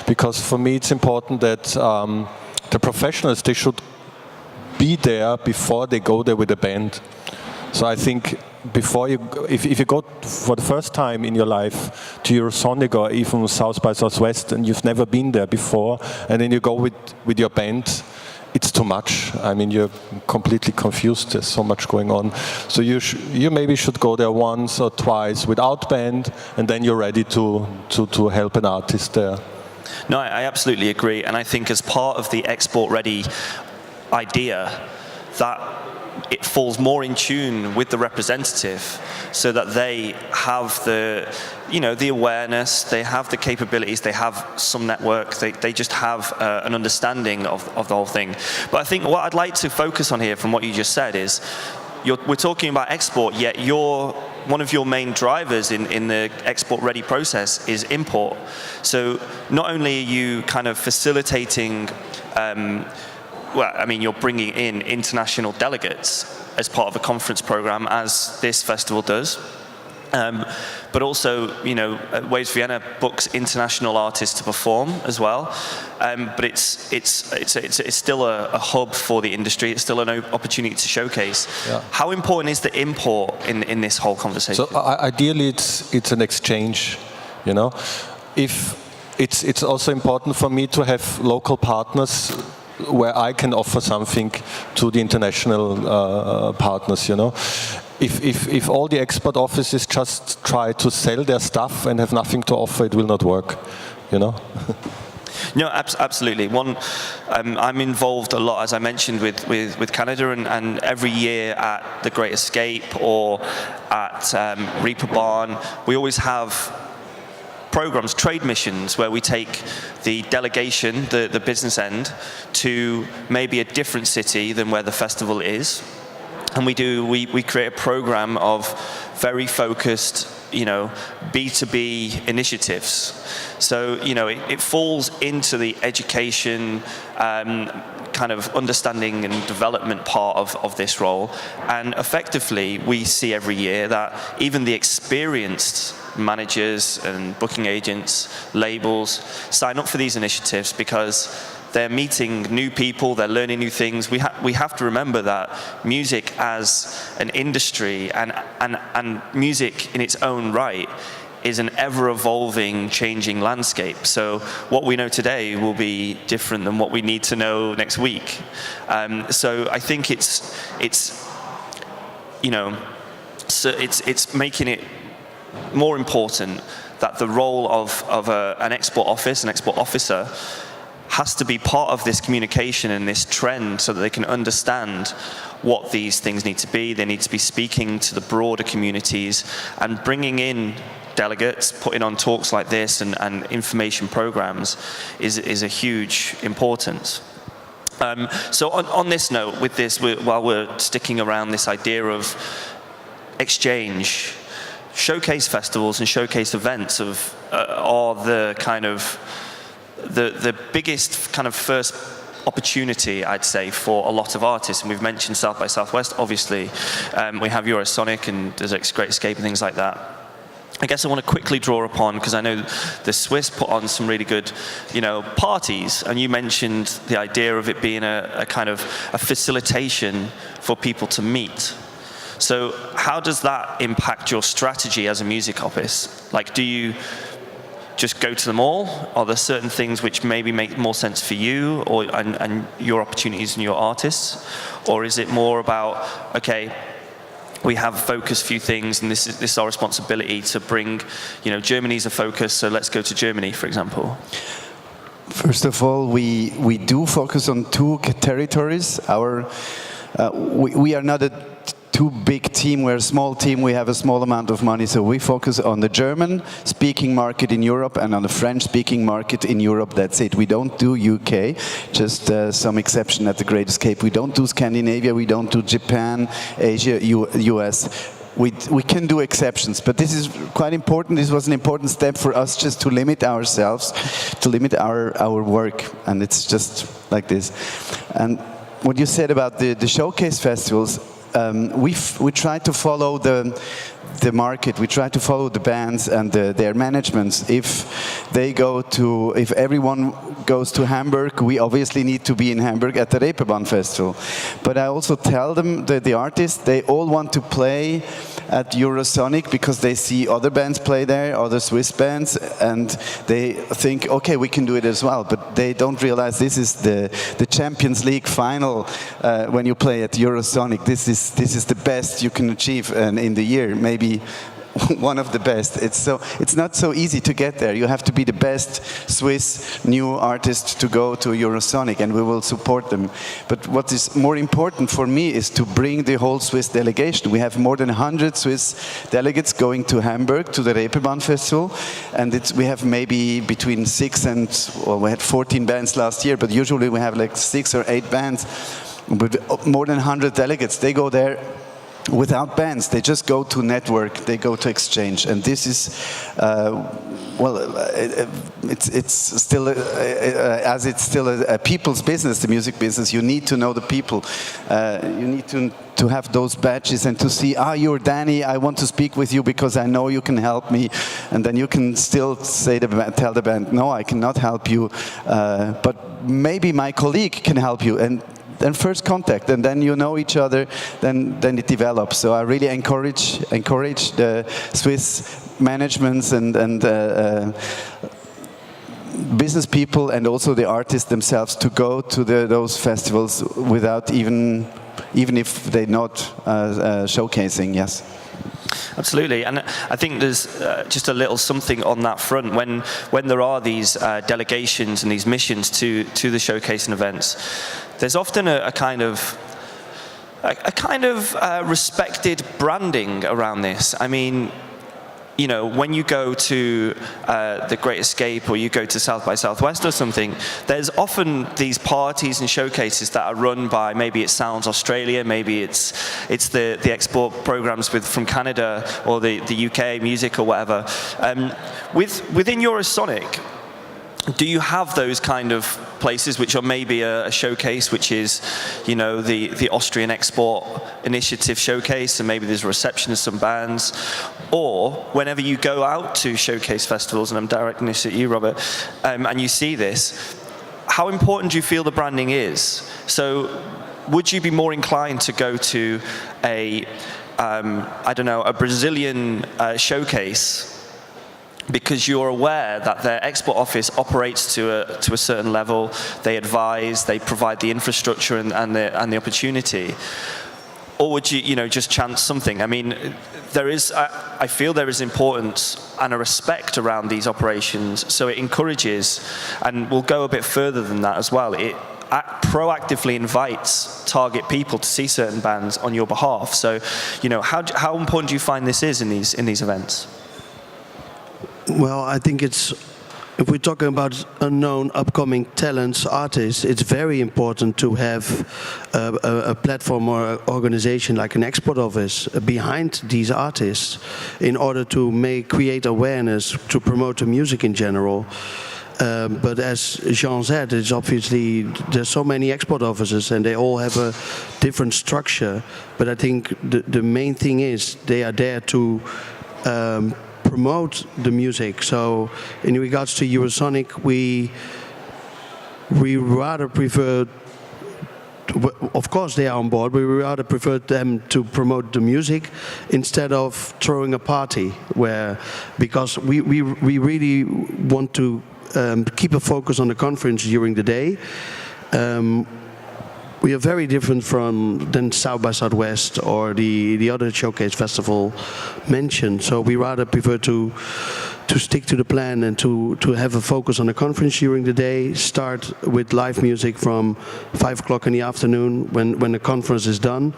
because for me it's important that the professionals, they should be there before they go there with a band. So I think before you, if you go for the first time in your life to Eurosonic or even South by Southwest and you've never been there before, and then you go with your band, it's too much. I mean, you're completely confused. There's so much going on. So you maybe should go there once or twice without band, and then you're ready to help an artist there. No, I absolutely agree. And I think as part of the export-ready idea, that it falls more in tune with the representative, so that they have the, the awareness, they have the capabilities, they have some network, they just have an understanding of the whole thing. But I think what I'd like to focus on here from what you just said is, we're talking about export, yet one of your main drivers in the export-ready process is import. So not only are you kind of facilitating, well, I mean, you're bringing in international delegates as part of a conference program, as this festival does. But also, Waves Vienna books international artists to perform as well. But it's still a hub for the industry. It's still an opportunity to showcase. Yeah. How important is the import in this whole conversation? So ideally, it's an exchange. If it's also important for me to have local partners where I can offer something to the international partners, If all the export offices just try to sell their stuff and have nothing to offer, it will not work, No, absolutely. I'm involved a lot, as I mentioned, with Canada, and every year at the Great Escape or at Reeperbahn, we always have programs, trade missions, where we take the delegation, the business end, to maybe a different city than where the festival is. And we create a program of very focused, B2B initiatives. So, it falls into the education, kind of understanding and development part of this role. And effectively, we see every year that even the experienced managers and booking agents, labels, sign up for these initiatives because they're meeting new people, they're learning new things. We have to remember that music as an industry and music in its own right is an ever-evolving, changing landscape. So what we know today will be different than what we need to know next week. So I think it's making it more important that the role of an export office, an export officer, has to be part of this communication and this trend so that they can understand what these things need to be. They need to be speaking to the broader communities and bringing in delegates, putting on talks like this and information programs is a huge importance. So on this note, with this, while we're sticking around this idea of exchange, showcase festivals and showcase events are the kind of the biggest kind of first opportunity, I'd say, for a lot of artists. And we've mentioned South by Southwest, obviously. We have Eurosonic and there's Great Escape and things like that. I guess I want to quickly draw upon, because I know the Swiss put on some really good, parties, and you mentioned the idea of it being a kind of a facilitation for people to meet. So how does that impact your strategy as a music office? Like, do you just go to them all? Are there certain things which maybe make more sense for you and your opportunities and your artists? Or is it more about, okay, we have focused few things and this is our responsibility to bring, Germany's a focus, so let's go to Germany, for example? First of all, we do focus on two territories. We are not a too big team, we're a small team, we have a small amount of money, so we focus on the German-speaking market in Europe and on the French-speaking market in Europe, that's it. We don't do UK, just some exception at the Great Escape. We don't do Scandinavia, we don't do Japan, Asia, US. We can do exceptions, but this is quite important. This was an important step for us, just to limit ourselves, to limit our work, and it's just like this. And what you said about the showcase festivals, we try to follow the market. We try to follow the bands and their managements. If everyone goes to Hamburg, we obviously need to be in Hamburg at the Reeperbahn Festival. But I also tell them that the artists, they all want to play at Eurosonic because they see other bands play there, other Swiss bands, and they think, okay, we can do it as well. But they don't realize this is the Champions League final when you play at Eurosonic. This is the best you can achieve in the year, maybe one of the best. It's not so easy to get there. You have to be the best Swiss new artist to go to Eurosonic, and we will support them. But what is more important for me is to bring the whole Swiss delegation. We have more than 100 Swiss delegates going to Hamburg to the Reeperbahn Festival, and we have maybe between 6 and, well, we had 14 bands last year, but usually we have like 6 or 8 bands. But more than 100 delegates, they go there without bands. They just go to network, they go to exchange, and this is, it's still, as it's still a people's business, the music business, you need to know the people. You need to have those badges and to see, you're Danny, I want to speak with you because I know you can help me. And then you can still tell the band, no, I cannot help you, but maybe my colleague can help you. And then first contact, and then you know each other, then it develops. So I really encourage the Swiss managements and business people and also the artists themselves to go to those festivals without even if they're not showcasing. Yes. Absolutely, and I think there's just a little something on that front. When there are these delegations and these missions to the showcasing events, there's often a kind of respected branding around this. I mean, you know, when you go to the Great Escape or you go to South by Southwest or something, there's often these parties and showcases that are run by, maybe it's Sounds Australia, maybe it's the export programs from Canada or the UK music or whatever. Within Eurosonic, do you have those kind of places which are maybe a showcase, which is, you know, the Austrian Export Initiative showcase, and maybe there's a reception of some bands? Or whenever you go out to showcase festivals, and I'm directing this at you, Robert, and you see this, how important do you feel the branding is? So would you be more inclined to go to a Brazilian showcase because you're aware that their export office operates to a certain level, they advise, they provide the infrastructure and the opportunity? Or would you, just chance something? I mean, I feel there is importance and a respect around these operations, so it encourages, and we'll go a bit further than that as well, it proactively invites target people to see certain bands on your behalf. So, how important do you find this is in these events? Well, I think if we're talking about unknown, upcoming talents, artists, it's very important to have a platform or organization like an export office behind these artists in order to create awareness, to promote the music in general. But as Jean said, it's obviously, there's so many export offices and they all have a different structure. But I think the main thing is they are there to promote the music. So in regards to Eurosonic, we rather prefer, of course they are on board, but we rather prefer them to promote the music instead of throwing a party, because we really want to keep a focus on the conference during the day. We are very different than South by Southwest or the other showcase festival mentioned. So we rather prefer to stick to the plan and to have a focus on the conference during the day, start with live music from 5 o'clock in the afternoon when the conference is done.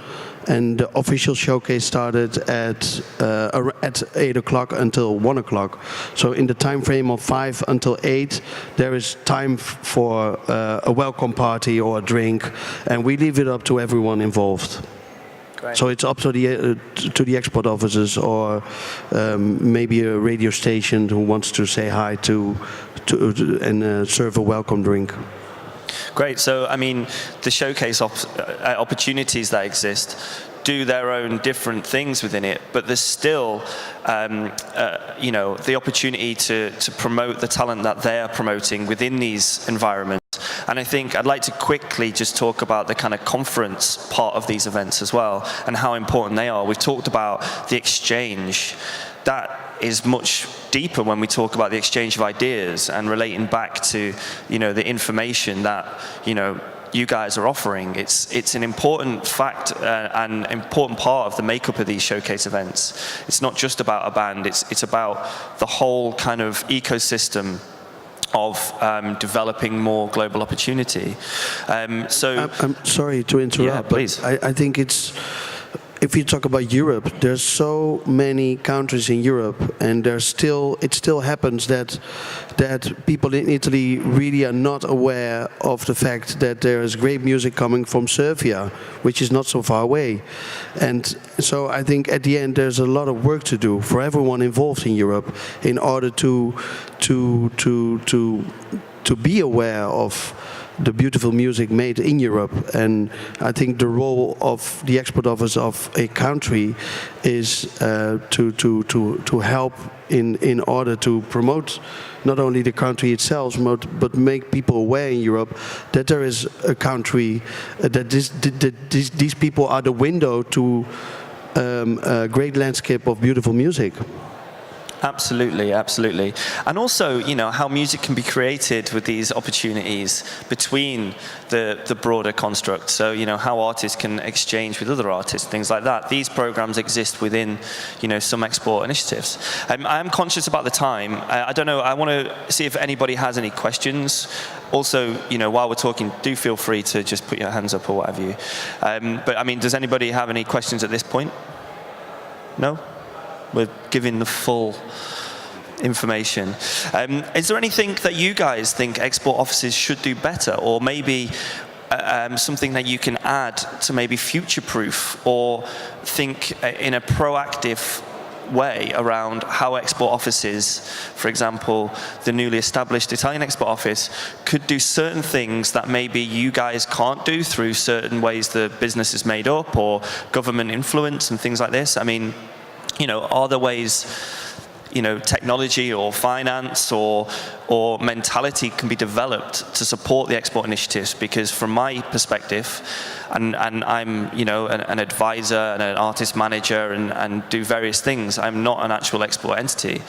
And the official showcase started at 8 o'clock until 1 o'clock. So in the time frame of 5 until 8, there is time for a welcome party or a drink, and we leave it up to everyone involved. Great. So it's up to the export offices or maybe a radio station who wants to say hi and serve a welcome drink. Great. So, I mean, the showcase opportunities that exist, do their own different things within it, but there's still, you know, the opportunity to promote the talent that they're promoting within these environments. And I think I'd like to quickly just talk about the kind of conference part of these events as well, and how important they are. We've talked about the exchange. That is much deeper when we talk about the exchange of ideas and relating back to, you know, the information that, you know, you guys are offering. It's an important fact and important part of the makeup of these showcase events. It's not just about a band, it's about the whole kind of ecosystem of developing more global opportunity. So I'm sorry to interrupt, yeah, please. but I think it's, if you talk about Europe, there's so many countries in Europe, and it still happens that people in Italy really are not aware of the fact that there is great music coming from Serbia, which is not so far away. And so I think at the end there's a lot of work to do for everyone involved in Europe in order to be aware of the beautiful music made in Europe. And I think the role of the export office of a country is to help in order to promote not only the country itself, but make people aware in Europe that there is a country, that these people are the window to a great landscape of beautiful music. Absolutely, absolutely. And also, you know, how music can be created with these opportunities between the broader construct. So, you know, how artists can exchange with other artists, things like that. These programs exist within, you know, some export initiatives. I'm conscious about the time. I don't know, I want to see if anybody has any questions. Also, you know, while we're talking, do feel free to just put your hands up or what have you. But, I mean, does anybody have any questions at this point? No? We're giving the full information. Is there anything that you guys think export offices should do better, or maybe something that you can add to maybe future-proof or think in a proactive way around how export offices, for example, the newly established Italian export office, could do certain things that maybe you guys can't do through certain ways the business is made up, or government influence and things like this? I mean, you know, are there ways, you know, technology or finance or mentality can be developed to support the export initiatives? Because from my perspective, and I'm, you know, an advisor and an artist manager and do various things, I'm not an actual export entity.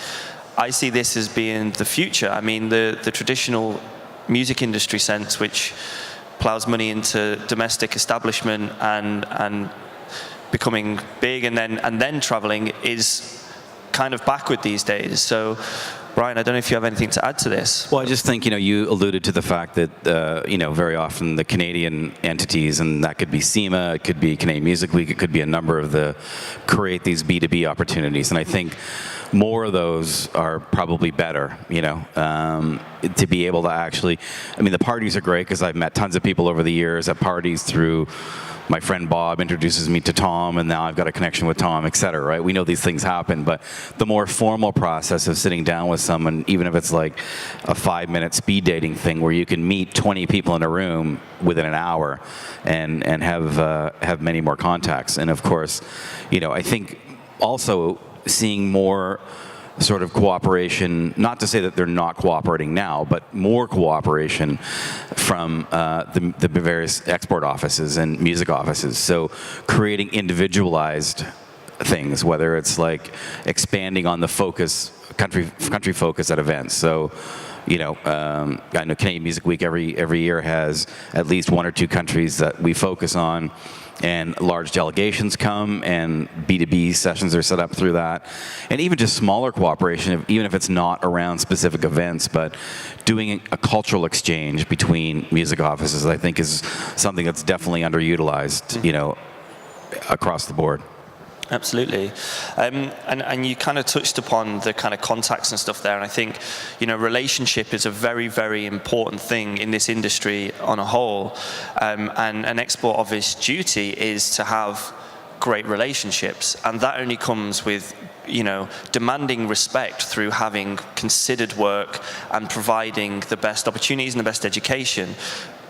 I see this as being the future. I mean, the traditional music industry sense, which plows money into domestic establishment and becoming big and then traveling, is kind of backward these days. So, Brian, I don't know if you have anything to add to this. Well, I just think, you know, you alluded to the fact that, you know, very often the Canadian entities, and that could be SEMA, it could be Canadian Music Week, it could be a number of the, create these B2B opportunities. And I think more of those are probably better, you know, to be able to actually, I mean, the parties are great because I've met tons of people over the years at parties through my friend Bob introduces me to Tom, and now I've got a connection with Tom, et cetera, right? We know these things happen, but the more formal process of sitting down with someone, even if it's like a 5-minute speed dating thing where you can meet 20 people in a room within an hour and have many more contacts. And of course, you know, I think also seeing more sort of cooperation, not to say that they're not cooperating now, but more cooperation from the various export offices and music offices. So creating individualized things, whether it's like expanding on the focus, country focus at events. So, you know, I know Canadian Music Week every year has at least 1 or 2 countries that we focus on, and large delegations come, and B2B sessions are set up through that. And even just smaller cooperation, even if it's not around specific events, but doing a cultural exchange between music offices, I think is something that's definitely underutilized, you know, across the board. Absolutely. And you kind of touched upon the kind of contacts and stuff there, and I think, you know, relationship is a very, very important thing in this industry on a whole, and an export office duty is to have great relationships, and that only comes with, you know, demanding respect through having considered work and providing the best opportunities and the best education.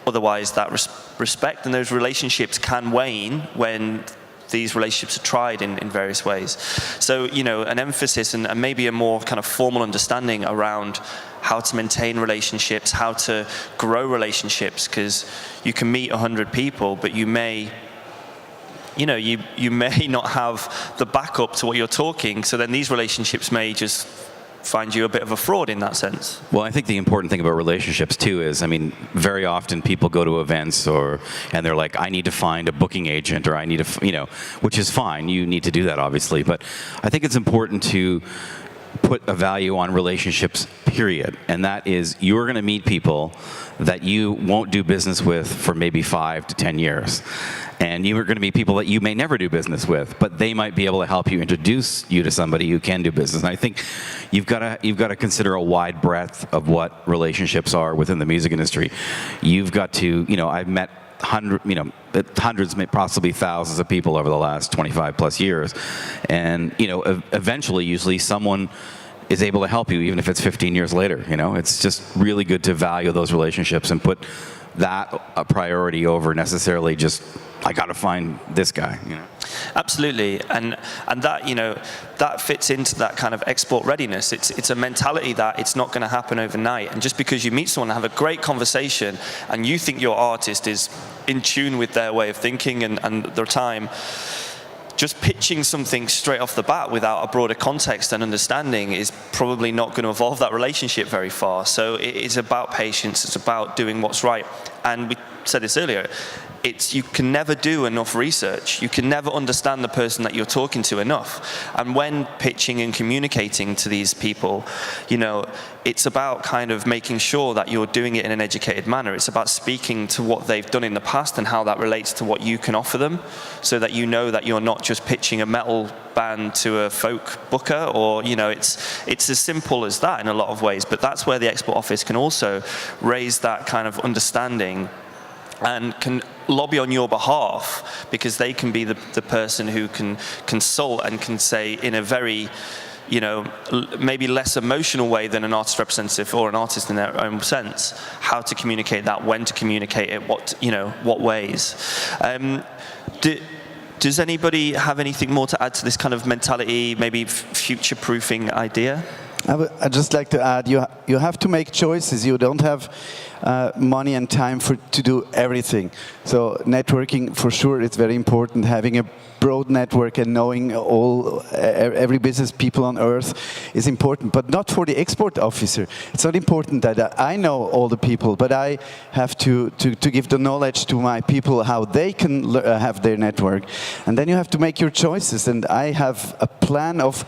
Otherwise, that respect and those relationships can wane when these relationships are tried in various ways. So, you know, an emphasis and maybe a more kind of formal understanding around how to maintain relationships, how to grow relationships, because you can meet 100 people, but you may, you know, you may not have the backup to what you're talking, so then these relationships may just find you a bit of a fraud in that sense. Well, I think the important thing about relationships too is, I mean, very often people go to events and they're like, I need to find a booking agent, or I need to, you know, which is fine. You need to do that, obviously. But I think it's important to put a value on relationships, period. And that is, you're going to meet people that you won't do business with for maybe 5 to 10 years. And you are going to meet people that you may never do business with, but they might be able to help you introduce you to somebody who can do business. And I think you've got to consider a wide breadth of what relationships are within the music industry. You've got to, you know, I've met hundreds, possibly thousands of people over the last 25 plus years. And, you know, eventually, usually someone is able to help you, even if it's 15 years later, you know. It's just really good to value those relationships and put that a priority over necessarily just, I got to find this guy, you know. Absolutely, and that, you know, that fits into that kind of export readiness. It's a mentality that it's not going to happen overnight, and just because you meet someone and have a great conversation and you think your artist is in tune with their way of thinking and their time, just pitching something straight off the bat without a broader context and understanding is probably not going to evolve that relationship very far. So it's about patience, it's about doing what's right. And we said this earlier, you can never do enough research. You can never understand the person that you're talking to enough. And when pitching and communicating to these people, you know, it's about kind of making sure that you're doing it in an educated manner. It's about speaking to what they've done in the past and how that relates to what you can offer them, so that you know that you're not just pitching a metal band to a folk booker, or, you know, it's as simple as that in a lot of ways. But that's where the export office can also raise that kind of understanding and can lobby on your behalf, because they can be the person who can consult and can say in a very, you know, maybe less emotional way than an artist representative or an artist in their own sense, how to communicate that, when to communicate it, what ways. Does anybody have anything more to add to this kind of mentality, maybe future-proofing idea? I'd just like to add, you have to make choices. You don't have money and time to do everything. So networking, for sure, it's very important. Having a broad network and knowing every business people on earth is important, but not for the export officer. It's not important that I know all the people, but I have to give the knowledge to my people how they can have their network. And then you have to make your choices. And I have a plan of,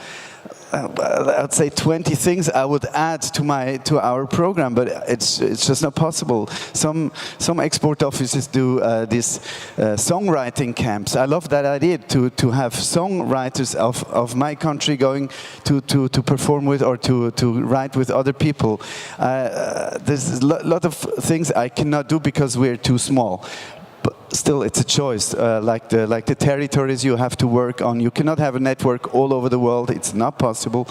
I'd say 20 things I would add to our program, but it's just not possible. Some export offices do these songwriting camps. I love that idea to have songwriters of my country going to perform with or to write with other people. There's a lot of things I cannot do because we're too small. But still, it's a choice. Like the territories you have to work on. You cannot have a network all over the world. It's not possible.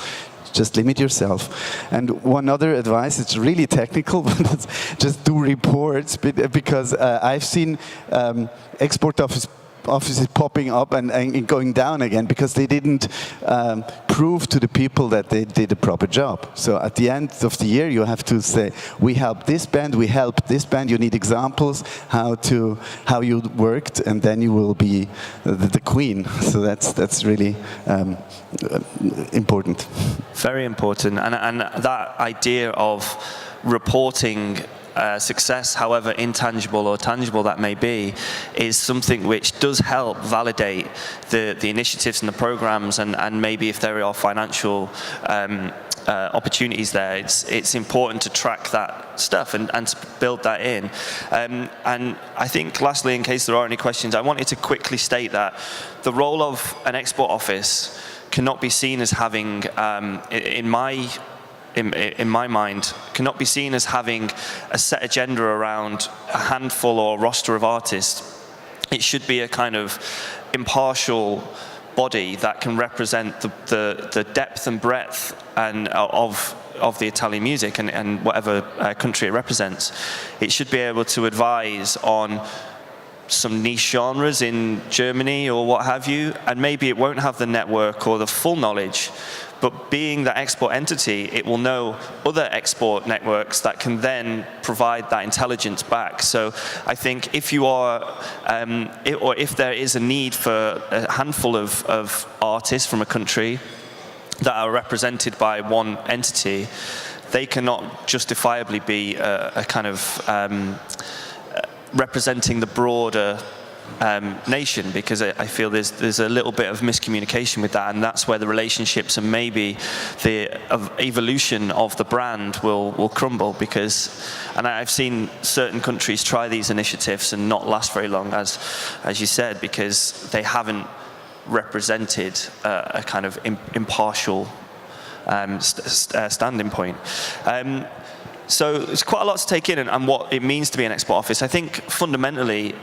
Just limit yourself. And one other advice, it's really technical, but just do reports, because I've seen export offices popping up and going down again because they didn't prove to the people that they did a proper job. So at the end of the year, you have to say, we helped this band, we helped this band. You need examples how you worked, and then you will be the queen. So that's really important. Very important, and that idea of reporting success, however intangible or tangible that may be, is something which does help validate the initiatives and the programs, and maybe if there are financial opportunities there, it's important to track that stuff and to build that in. And I think lastly, in case there are any questions, I wanted to quickly state that the role of an export office cannot be seen as having, in my mind, cannot be seen as having a set agenda around a handful or roster of artists. It should be a kind of impartial body that can represent the depth and breadth of the Italian music and whatever country it represents. It should be able to advise on some niche genres in Germany or what have you, and maybe it won't have the network or the full knowledge, but being that export entity, it will know other export networks that can then provide that intelligence back. So I think if you are, or if there is a need for a handful of artists from a country that are represented by one entity, they cannot justifiably be a kind of representing the broader nation, because I feel there's a little bit of miscommunication with that, and that's where the relationships and maybe the evolution of the brand will crumble, because, and I've seen certain countries try these initiatives and not last very long, as you said, because they haven't represented a kind of impartial standing point. So it's quite a lot to take in, and what it means to be an export office. I think fundamentally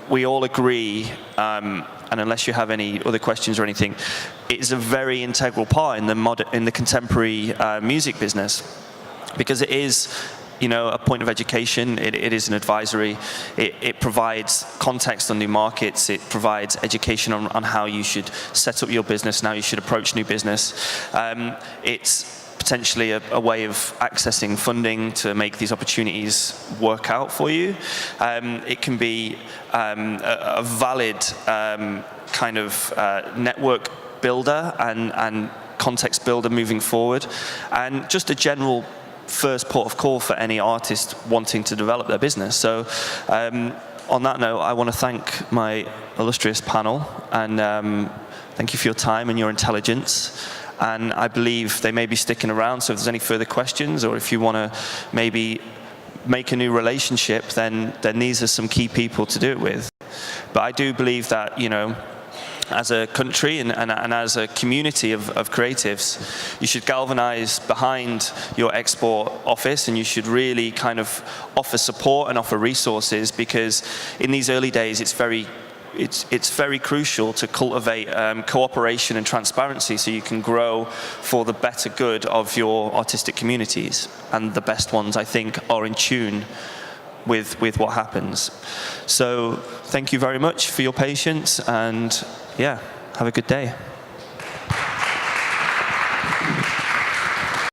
we all agree, and unless you have any other questions or anything, it is a very integral part in the contemporary music business, because it is, you know, a point of education. It is an advisory. It provides context on new markets. It provides education on how you should set up your business and how you should approach new business. It's potentially a way of accessing funding to make these opportunities work out for you. It can be a valid kind of network builder and context builder moving forward, and just a general first port of call for any artist wanting to develop their business. So on that note, I want to thank my illustrious panel, and thank you for your time and your intelligence. And I believe they may be sticking around, so if there's any further questions, or if you want to maybe make a new relationship, then these are some key people to do it with. But I do believe that, you know, as a country and as a community of creatives, you should galvanize behind your export office, and you should really kind of offer support and offer resources, because in these early days it's very crucial to cultivate cooperation and transparency, so you can grow for the better good of your artistic communities. And the best ones, I think, are in tune with what happens. So thank you very much for your patience, and yeah, have a good day.